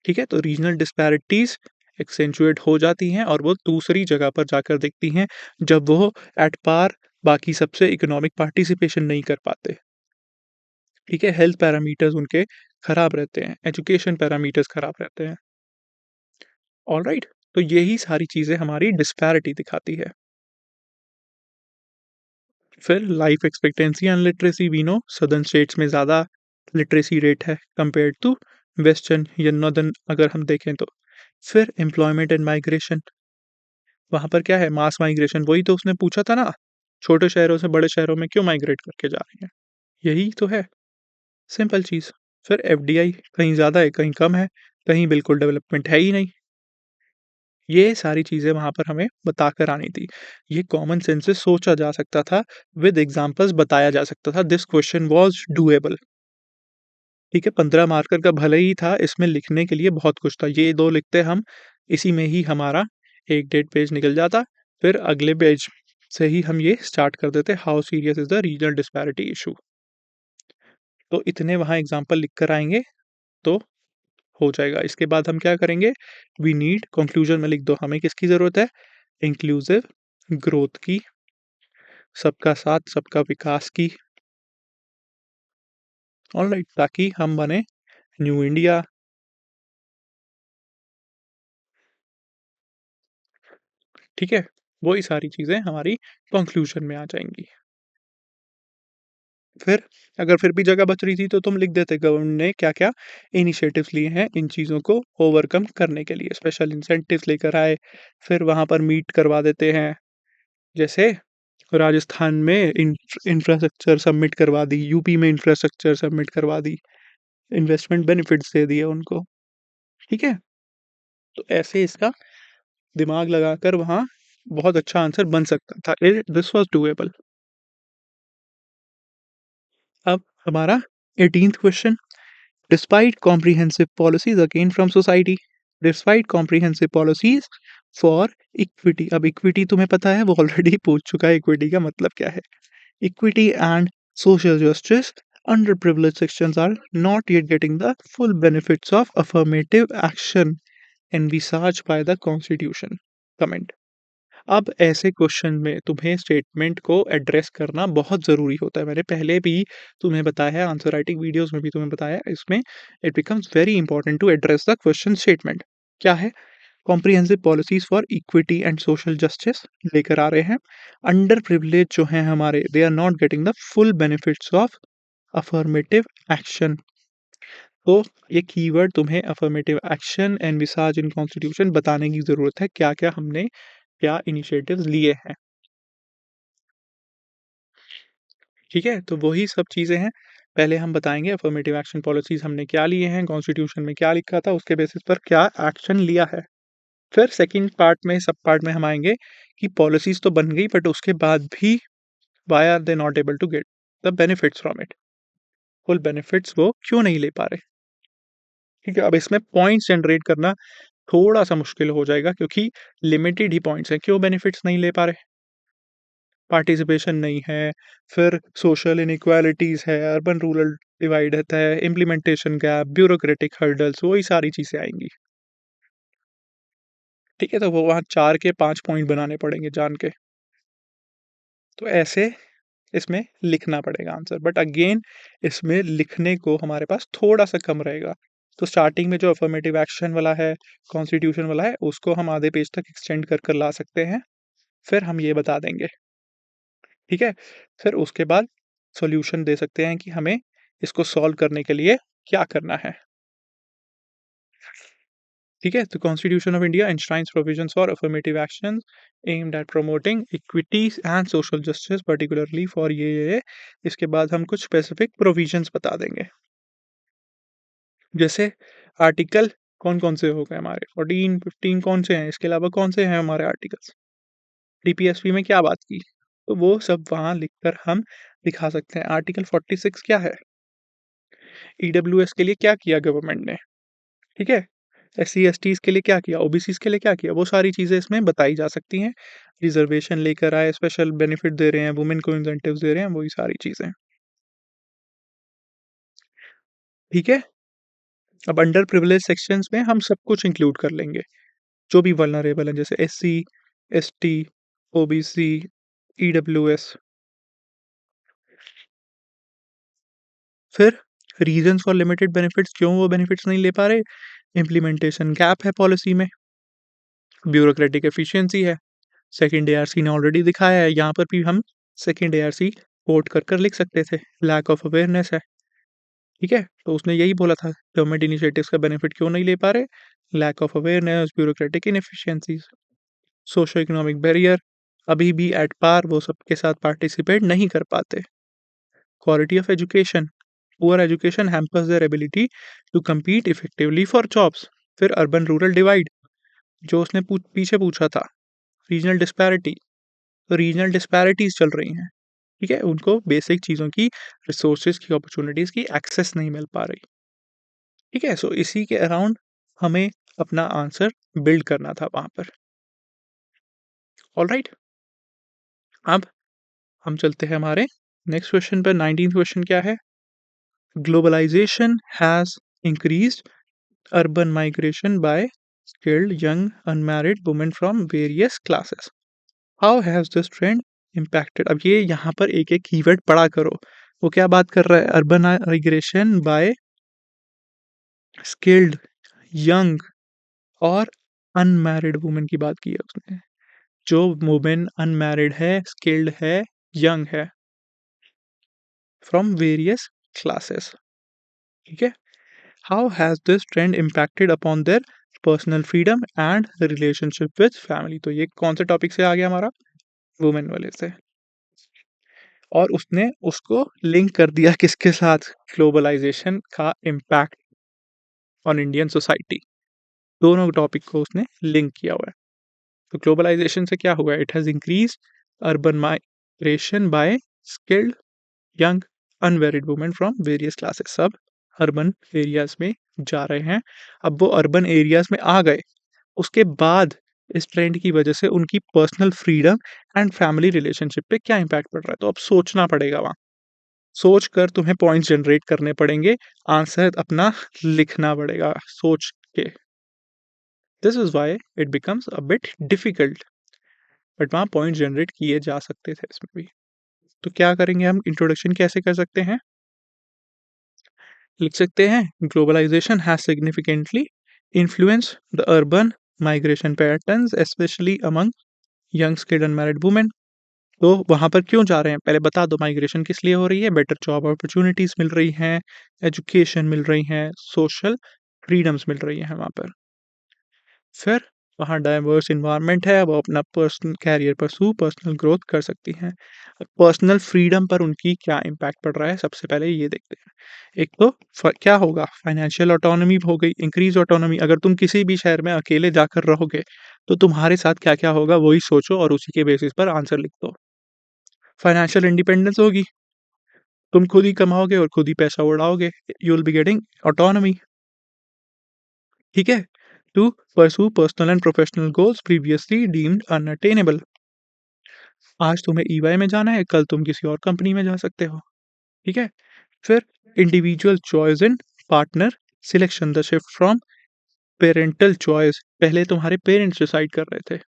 ठीक है, तो रीजनल डिस्पैरिटीज़ एक्सेंचुएट हो जाती हैं और वो दूसरी जगह पर जाकर दिखती हैं, जब वो एट पार बाकी सबसे इकोनॉमिक पार्टिसिपेशन नहीं कर पाते। ठीक है, हेल्थ पैरामीटर्स उनके खराब रहते हैं, एजुकेशन पैरामीटर्स खराब रहते हैं। ऑलराइट, तो यही सारी चीज़ें हमारी डिस्पैरिटी दिखाती है। फिर life expectancy and literacy, we know southern states में ज़्यादा लिटरेसी रेट है कंपेयर्ड टू वेस्टर्न या नॉर्दर्न अगर हम देखें तो। फिर एम्प्लॉयमेंट एंड माइग्रेशन, वहाँ पर क्या है, मास माइग्रेशन, वही तो उसने पूछा था ना, छोटे शहरों से बड़े शहरों में क्यों माइग्रेट करके जा रही हैं, यही तो है, सिंपल चीज़। फिर एफडीआई, कहीं ज़्यादा है कहीं कम है, कहीं बिल्कुल डेवलपमेंट है ही नहीं। ये सारी चीज़ें वहाँ पर हमें बताकर आनी थी। ये कॉमन सेंस से सोचा जा सकता था, विद एग्ज़ाम्पल्स बताया जा सकता था, दिस क्वेश्चन वाज़ डूएबल। ठीक है, 15 मार्कर का भले ही था, इसमें लिखने के लिए बहुत कुछ था। ये 2 लिखते हम, इसी में ही हमारा 1 डेढ़ पेज निकल जाता। फिर अगले पेज से ही हम ये स्टार्ट कर देते, how serious is the regional disparity issue. तो इतने वहाँ एग्ज़ाम्पल लिख कर आएँगे, तो हो जाएगा। इसके बाद हम क्या करेंगे, वी नीड, कंक्लूजन में लिख दो, हमें किसकी ज़रूरत है, इंक्लूसिव ग्रोथ की, सबका साथ सबका विकास की, ऑलराइट, ताकि हम बने न्यू इंडिया। ठीक है? वही सारी चीज़ें हमारी कंक्लूजन में आ जाएँगी। फिर अगर फिर भी जगह बच रही थी तो तुम लिख देते गवर्नमेंट ने क्या-क्या इनिशिएटिव्स लिए हैं इन चीज़ों को ओवरकम करने के लिए। स्पेशल इंसेंटिव्स लेकर आए, फिर वहाँ पर मीट करवा देते हैं। जैसे राजस्थान में इंफ्रास्ट्रक्चर सबमिट करवा दी, यूपी में इंफ्रास्ट्रक्चर सबमिट करवा दी, इन्वेस्टमेंट बेनिफिट्स दे दिए उनको, ठीक है? तो ऐसे इसका दिमाग लगाकर वहाँ बहुत अच्छा आंसर बन सकता था। This was doable. अब हमारा 18th question, despite comprehensive policies again from society, despite comprehensive policies for equity. अब इक्विटी तुम्हें पता है, वो ऑलरेडी पूछ चुका है इक्विटी का मतलब क्या है। Equity and social justice underprivileged sections are not yet getting the full benefits of affirmative action envisaged by the Constitution. Comment. अब ऐसे क्वेश्चन में तुम्हें स्टेटमेंट को एड्रेस करना बहुत ज़रूरी होता है। मैंने पहले भी तुम्हें बताया है, आंसर राइटिंग वीडियोस में भी तुम्हें बताया है, इसमें it becomes very important to address the question statement. क्या है? Comprehensive policies for equity and social justice लेकर आ रहे हैं। अंडर प्रिविलेज जो हैं हमारे, they are not getting the full benefits of affirmative action. तो ये कीवर्ड तुम्हें affirmative action and visas in constitution बताने की ज़रूरत है, क्या-क्या हमने क्या इनिशिएटिव्स लिए हैं। ठीक है? तो वही सब चीज़ें हैं। पहले हम बताएँगे अफर्मेटिव एक्शन पॉलिसीज़ हमने क्या लिए हैं, कॉन्स्टिट्यूशन में क्या लिखा था, उसके बेसिस पर क्या एक्शन लिया है। फिर सेकंड पार्ट में, सब पार्ट में हम आएँगे कि पॉलिसीज़ तो बन गई बट उसके बाद भी why are they not able to get the benefits from it? Full benefits वो क्यों नहीं ले पा रहे? ठीक है? अब इसमें पॉइंट्स जनरेट करना थोड़ा-सा मुश्किल हो जाएगा क्योंकि लिमिटेड ही पॉइंट्स हैं। क्यों बेनिफिट्स नहीं ले पा रहे? पार्टिसिपेशन नहीं है, फिर सोशल इनइक्वालिटीज़ है, अर्बन रूरल डिवाइड है, इम्प्लीमेंटेशन गैप, ब्यूरोक्रेटिक हर्डल्स, वही सारी चीज़ें आएँगी। ठीक है? तो वो वहाँ 4 के 5 पॉइंट बनाने पड़ेंगे जान के। तो ऐसे इसमें लिखना पड़ेगा आंसर, बट अगेन इसमें लिखने को हमारे पास थोड़ा-सा कम रहेगा। तो स्टार्टिंग में जो अफ़र्मेटिव एक्शन वाला है, कॉन्स्टिट्यूशन वाला है, उसको हम आधे पेज तक एक्सटेंड कर कर ला सकते हैं। फिर हम ये बता देंगे, ठीक है? फिर उसके बाद सॉल्यूशन दे सकते हैं कि हमें इसको सॉल्व करने के लिए क्या करना है, ठीक है? तो constitution of India enshrines provisions for affirmative actions aimed at promoting equities and social justice particularly for ये। इसके बाद हम कुछ स्पेसिफिक प्रोविजंस बता देंगे। जैसे आर्टिकल कौन-कौन से हो गए हमारे 14, 15 कौन से हैं? इसके अलावा कौन से हैं हमारे आर्टिकल्स? डीपीएसपी में क्या बात की? तो वो सब वहाँ लिखकर हम दिखा सकते हैं। आर्टिकल 46 क्या है? ईडब्ल्यूएस के लिए क्या किया गवर्नमेंट ने? ठीक है? एससी-एसटीज़ के लिए क्या किया? ओबीसीज़ के लिए क्या किया? वो सारी चीज़ें इसमें बताई जा सकती हैं। रिज़र्वेशन लेकर आए, स्पेशल बेनिफिट दे रहे हैं, वुमेन को इंसेंटिव्स दे रहे हैं, वही सारी चीज़ें। ठीक है? अब अंडर प्रिविलेज सेक्शंस में हम सब कुछ इंक्लूड कर लेंगे। जो भी वल्नरेबल हैं जैसे एससी, एसटी, ओबीसी, ईडब्ल्यूएस। फिर रीज़न्स फॉर लिमिटेड बेनिफिट्स, क्यों वो बेनिफिट्स नहीं ले पा रहे? इम्प्लीमेंटेशन गैप है पॉलिसी में, ब्यूरोक्रेटिक एफिशिएंसी है। सेकंड एआरसी ने ऑलरेडी दिखाया है, यहाँ पर भी हम सेकंड एआरसी कोट कर कर लिख सकते थे। लैक ऑफ अवेयरनेस है, ठीक है? तो उसने यही बोला था, गवर्नमेंट इनिशिएटिव्स का बेनिफिट क्यों नहीं ले पा रहे? Lack of awareness, bureaucratic inefficiencies, socio economic barrier, अभी भी एट पार वो सबके साथ पार्टिसिपेट नहीं कर पाते। Quality of education, poor education hampers their ability to compete effectively for jobs. फिर अर्बन रूरल डिवाइड, जो उसने पीछे पूछा था, रीजनल डिस्पैरिटी, तो रीजनल डिस्पैरिटीज चल रही हैं, ठीक है? उनको बेसिक चीज़ों की, रिसोर्सेज की, अपॉर्चुनिटीज़ की एक्सेस नहीं मिल पा रही, ठीक है? सो इसी के अराउंड हमें अपना आंसर बिल्ड करना था वहाँ पर। ऑलराइट, अब हम चलते हैं हमारे नेक्स्ट क्वेश्चन पर। 19th क्वेश्चन क्या है? Globalisation has increased urban migration by skilled young unmarried women from various classes. How has this trend impacted? अब ये यहाँ पर एक-एक कीवर्ड पढ़ा करो। वो क्या बात कर रहा है? Urban migration by skilled, young और अनमैरिड वुमेन की बात की है उसने। जो वुमेन अनमैरिड है, स्किल्ड है, यंग है, फ्रॉम वेरियस क्लासेस। ठीक है। How has this trend impacted upon their personal freedom and relationship with family? तो ये कौन से टॉपिक से आ गया हमारा? वुमेन वाले से। और उसने उसको लिंक कर दिया किसके साथ? ग्लोबलाइजेशन का इम्पैक्ट ऑन इंडियन सोसाइटी। दोनों टॉपिक को उसने लिंक किया हुआ है। तो ग्लोबलाइजेशन से क्या हुआ? It has increase urban migration by skilled young unmarried women from various classes. सब अर्बन एरियाज में जा रहे हैं। अब वो अर्बन एरियाज में आ गए, उसके बाद इस ट्रेंड की वजह से उनकी personal freedom and family relationship पे क्या इम्पैक्ट पड़ रहा है? तो अब सोचना पड़ेगा वहाँ। सोच कर तुम्हें पॉइंट्स जनरेट करने पड़ेंगे, आंसर अपना लिखना पड़ेगा सोच के। This is why it becomes a bit difficult, but वहाँ पॉइंट जनरेट किए जा सकते थे इसमें भी। तो क्या करेंगे हम? इंट्रोडक्शन कैसे कर सकते हैं? लिख सकते हैं globalisation has significantly influence the urban migration patterns specially among young skilled unmarried women. तो वहाँ पर क्यों जा रहे हैं? पहले बता दो माइग्रेशन किस लिए हो रही है? बेटर जॉब अपॉर्चुनिटीज़ मिल रही हैं, एजुकेशन मिल रही हैं, सोशल फ्रीडम्स मिल रही हैं वहाँ पर। फिर वहाँ डाइवर्स इन्वायरमेंट है, वो अपना personal career pursue, personal growth कर सकती हैं। पर्सनल फ्रीडम पर उनकी क्या इम्पैक्ट पड़ रहा है, सबसे पहले ये देखते हैं। एक तो क्या होगा? फाइनेंशियल ऑटोनॉमी हो गई, इंक्रीज ऑटोनॉमी। अगर तुम किसी भी शहर में अकेले जाकर रहोगे तो तुम्हारे साथ क्या क्या होगा वही सोचो और उसी के बेसिस पर आंसर लिख दो। फाइनेंशियल इंडिपेंडेंस होगी, तुम खुद ही कमाओगे और खुद ही पैसा उड़ाओगे। You will be getting autonomy. ठीक है। To pursue personal and professional goals previously deemed unattainable. आज तुम्हें ईवाई में जाना है, कल तुम किसी और कंपनी में जा सकते हो। ठीक है। फिर individual choice in partner selection, the shift from parental choice. पहले तुम्हारे पेरेंट्स डिसाइड कर रहे थे,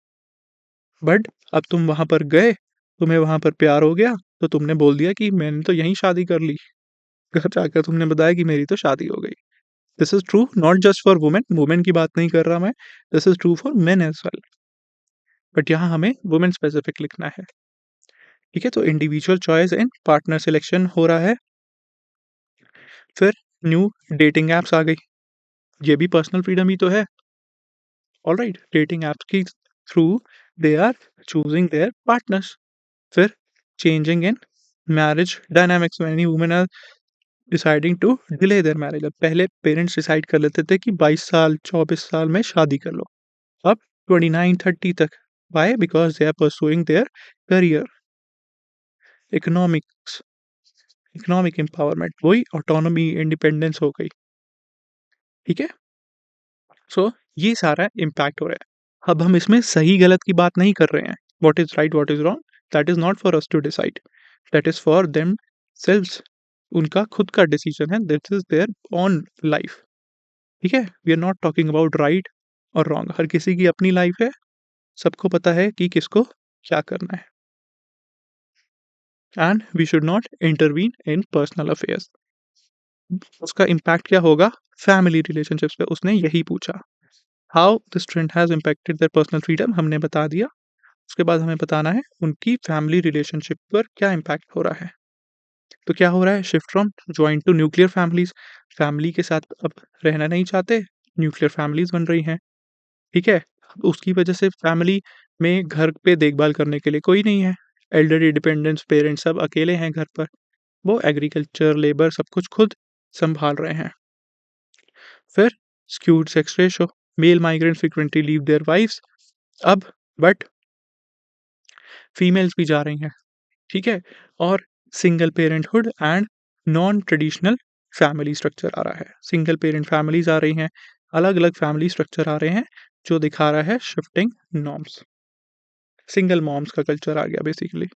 बट अब तुम वहां पर गए, तुम्हें वहां पर प्यार हो गया, तो तुमने बोल दिया कि मैंने तो यहीं शादी कर ली। घर जाकर तुमने बताया कि मेरी तो शादी हो गई। This is true not just for women, women की बात नहीं कर रहा मैं, this is true for men as well, but यहाँ हमें वुमेन स्पेसिफिक लिखना है। ठीक है। तो individual choice in partner selection हो रहा है। फिर न्यू डेटिंग एप्स आ गई, ये भी पर्सनल फ्रीडम ही तो है। ऑलराइट, डेटिंग एप्स की through they are choosing their partners. फिर changing in marriage dynamics, many women are deciding to delay their marriage. अब पहले पेरेंट्स डिसाइड कर लेते थे कि 22 साल 24 साल में शादी कर लो, अब 29-30 तक। Why? Because they are pursuing their career. Economics, economic empowerment, वही ऑटोनॉमी इंडिपेंडेंस हो गई। ठीक है। सो ये सारा इम्पैक्ट हो रहा है। अब हम इसमें सही गलत की बात नहीं कर रहे हैं, what is right what is wrong, that is not for us to decide, that is for themselves. उनका खुद का डिसीजन है, this is their own life. ठीक है। We are not talking about right और रॉन्ग, हर किसी की अपनी लाइफ है, सबको पता है कि किसको क्या करना है, and we should not intervene in personal affairs. उसका इम्पैक्ट क्या होगा फैमिली रिलेशनशिप्स पे? उसने यही पूछा। How this trend has impacted their personal freedom, हमने बता दिया। उसके बाद हमें बताना है उनकी फैमिली रिलेशनशिप पर क्या इम्पैक्ट हो रहा है। तो क्या हो रहा है? Shift from joint to nuclear families, family के साथ अब रहना नहीं चाहते, न्यूक्लियर फैमिलीज बन रही हैं। ठीक है। उसकी वजह से फैमिली में घर पे देखभाल करने के लिए कोई नहीं है, एल्डरली डिपेंडेंट्स पेरेंट्स सब अकेले हैं घर पर, वो एग्रीकल्चर लेबर सब कुछ खुद संभाल रहे हैं। फिर skewed sex ratio, male migrants frequently leave their wifes. अब बट फीमेल्स भी जा रही हैं। ठीक है। और single parenthood and non traditional family structure आ रहा है, सिंगल पेरेंट फैमिलीज आ रही हैं, अलग अलग फैमिली स्ट्रक्चर आ रहे हैं, जो दिखा रहा है शिफ्टिंग नॉर्म्स। सिंगल मॉम्स का कल्चर आ गया बेसिकली।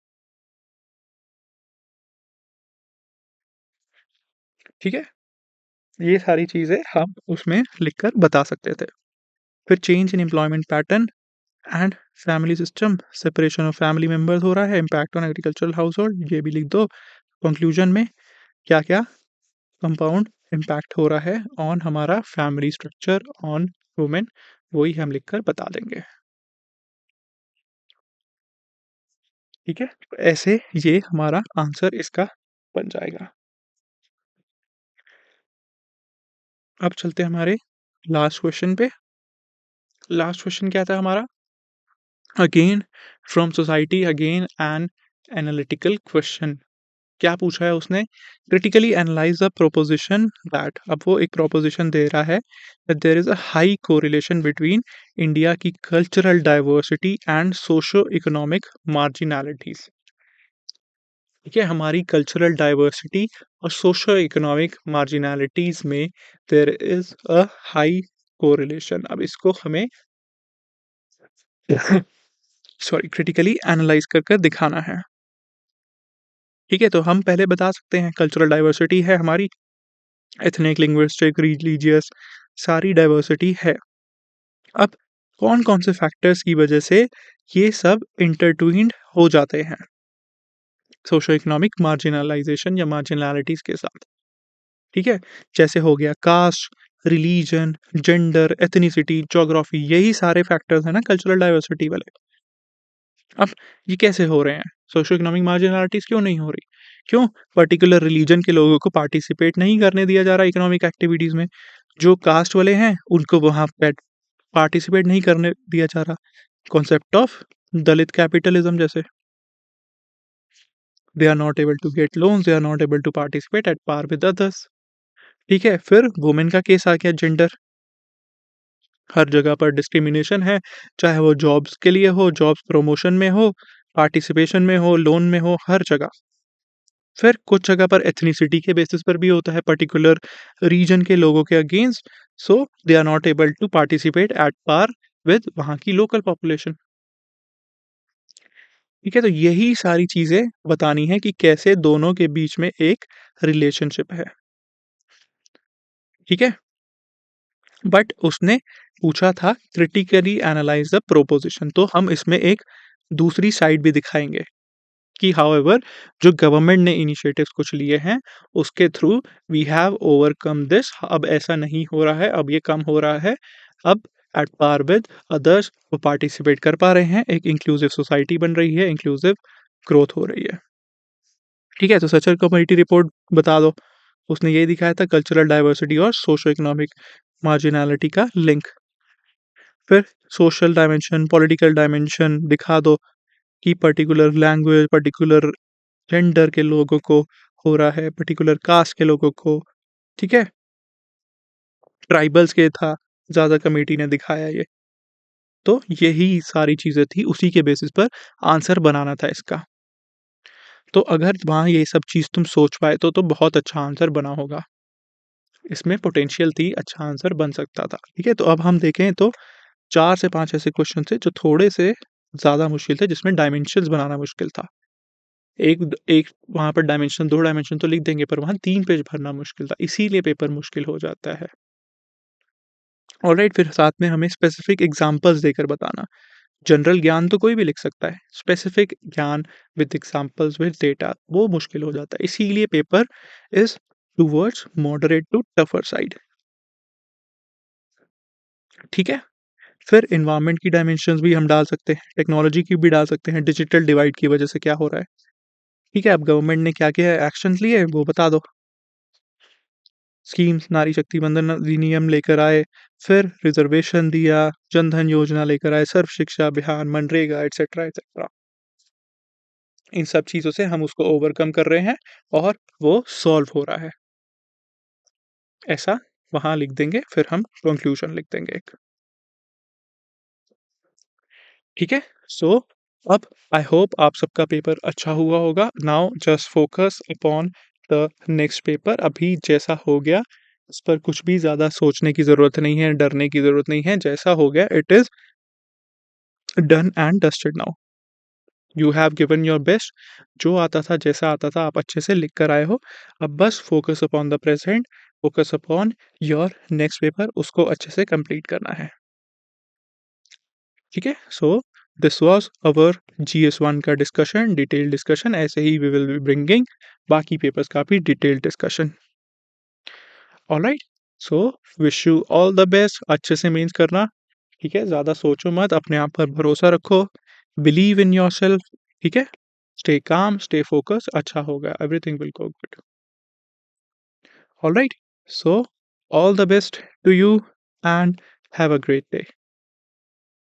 ठीक है। ये सारी चीज़ें हम उसमें लिखकर बता सकते थे। फिर change in employment pattern and family system, separation of family members हो रहा है, impact on agricultural house hold, ये भी लिख दो। कंक्लूजन में क्या क्या कंपाउंड इम्पैक्ट हो रहा है ऑन हमारा फैमिली स्ट्रक्चर ऑन वुमेन, वही हम लिखकर बता देंगे। ठीक है, तो ऐसे ये हमारा आंसर इसका बन जाएगा। अब चलते हैं हमारे लास्ट क्वेश्चन पे। लास्ट क्वेश्चन क्या था हमारा? Again from society, again an analytical question. क्या पूछा है उसने? Critically analyse the proposition that, अब वो एक प्रोपोजिशन दे रहा है that there is a high correlation between India की cultural diversity and socio economic marginalities. ठीक है, हमारी कल्चरल डाइवर्सिटी और सोशो इकोनॉमिक मार्जिनैलिटीज में there is a high correlation. अब इसको हमें सॉरी क्रिटिकली एनालाइज कर दिखाना है। ठीक है, तो हम पहले बता सकते हैं कल्चरल डाइवर्सिटी है हमारी, एथनिक, लिंग्विस्टिक, रिलीजियस, सारी डाइवर्सिटी है। अब कौन-कौन से फैक्टर्स की वजह से ये सब इंटरट्विन्ड हो जाते हैं सोशो इकोनॉमिक मार्जिनलाइजेशन या मार्जिनैलिटीज़ के साथ, ठीक है? जैसे हो गया caste, religion, gender, ethnicity, geography, यही सारे फैक्टर्स हैं ना कल्चरल डाइवर्सिटी वाले। अब ये कैसे हो रहे हैं? सोशो इकोनॉमिक मार्जिनैलिटीज़ क्यों नहीं हो रही? क्यों? पर्टिकुलर रिलीजन के लोगों को पार्टिसिपेट नहीं करने दिया जा रहा इकोनॉमिक एक्टिविटीज़ में। जो कास्ट वाले हैं, उनको वहाँ पे पार्टिसिपेट नहीं करने दिया जा रहा। कॉन्सेप्ट ऑफ दलित कैपिटलिज्म जैसे, they are not able to get loans, they are not able to participate at par with others. ठीक है, फिर वुमेन का केस आ गया, जेंडर। हर जगह पर डिस्क्रिमिनेशन है, चाहे वो जॉब्स के लिए हो, जॉब्स प्रमोशन में हो, पार्टिसिपेशन में हो, लोन में हो, हर जगह। फिर कुछ जगह पर एथनिसिटी के बेसिस पर भी होता है, पर्टिकुलर रीजन के लोगों के against, so they are not able to participate at par with वहाँ की लोकल पॉपुलेशन। ठीक है, तो यही सारी चीज़ें बतानी है कि कैसे दोनों के बीच में एक रिलेशनशिप है। ठीक है? बट उसने पूछा था क्रिटिकली एनालाइज़ द प्रोपोज़िशन, तो हम इसमें एक दूसरी साइड भी दिखाएँगे कि हाउएवर जो गवर्नमेंट ने इनिशिएटिव्स कुछ लिए हैं, उसके through we have overcome this. अब ऐसा नहीं हो रहा है, अब ये कम हो रहा है। अब एट पार विद अदर्स वो पार्टिसिपेट कर पा रहे हैं, एक इंक्लूसिव सोसाइटी बन रही है, इंक्लूसिव ग्रोथ हो रही है। ठीक है, तो सचर कम्युनिटी रिपोर्ट बता दो। उसने ये दिखाया था कल्चरल डाइवर्सिटी और सोशो इकोनॉमिक मार्जिनैलिटी का लिंक। फिर सोशल डायमेंशन, पॉलिटिकल डायमेंशन दिखा दो कि पर्टिकुलर लैंग्वेज, पर्टिकुलर जेंडर के लोगों को हो रहा है, पर्टिकुलर कास्ट के लोगों को, ठीक है? ट्राइबल्स के था, ज़्यादा कमेटी ने दिखाया ये। तो यही सारी चीज़ें थी, उसी के बेसिस पर आंसर बनाना था इसका। तो अगर वहाँ ये सब चीज़ तुम सोच पाए तो बहुत अच्छा आंसर बना होगा। इसमें पोटेंशियल थी, अच्छा आंसर बन सकता था। ठीक है? तो अब हम देखें तो 4 से 5 ऐसे क्वेश्चन थे जो थोड़े से ज़्यादा मुश्किल थे, जिसमें डायमेंशंस बनाना मुश्किल था। एक वहाँ पर डायमेंशन 2 डायमेंशन तो लिख देंगे, पर वहाँ 3 पेज भरना मुश्किल था, इसीलिए पेपर मुश्किल हो जाता है। ऑलराइट, फिर साथ में हमें स्पेसिफिक एग्ज़ाम्पल्स देकर बताना। जनरल ज्ञान तो कोई भी लिख सकता है, स्पेसिफिक ज्ञान विद एग्ज़ाम्पल्स विद डेटा वो मुश्किल हो जाता है, इसीलिए paper is towards moderate to tougher side. ठीक है? फिर एनवायरनमेंट की डायमेंशंस भी हम डाल सकते हैं, टेक्नोलॉजी की भी डाल सकते हैं, डिजिटल डिवाइड की वजह से क्या हो रहा है। ठीक है, अब गवर्नमेंट ने क्या-क्या एक्शंस लिए वो बता दो। स्कीम्स नारी शक्ति वंदन अधिनियम लेकर आए, फिर रिज़र्वेशन दिया, जन धन योजना लेकर आए, सर्व शिक्षा अभियान, मनरेगा एटसेट्रा, एटसेट्रा। इन सब चीज़ों से हम उसको ओवरकम कर रहे हैं और वो सॉल्व हो रहा है। ऐसा वहाँ लिख देंगे, फिर हम कंक्लूजन लिख देंगे एक। ठीक है? सो अब आई होप आप सबका पेपर अच्छा हुआ होगा। Now just focus upon the next paper. अभी जैसा हो गया, उस पर कुछ भी ज़्यादा सोचने की ज़रूरत नहीं है, डरने की ज़रूरत नहीं है। जैसा हो गया it is done and dusted now. You have given your best. जो आता था, जैसा आता था आप अच्छे से लिख कर आए हो। अब बस focus upon the present, focus upon your next paper, उसको अच्छे से कंप्लीट करना है। ठीक है? So this was our GS 1 का डिस्कशन, डिटेल्ड डिस्कशन। ऐसे ही वी विल बी ब्रिंगिंग बाकी पेपर्स का भी detailed discussion. Alright? So wish you all the best. अच्छे से मेंस करना, ठीक है? ज़्यादा सोचो मत, अपने आप पर भरोसा रखो, बिलीव इन योरसेल्फ, ठीक है? स्टे काम, स्टे फोकस, अच्छा होगा, everything will go good. Alright, so all the best to you and have a great day.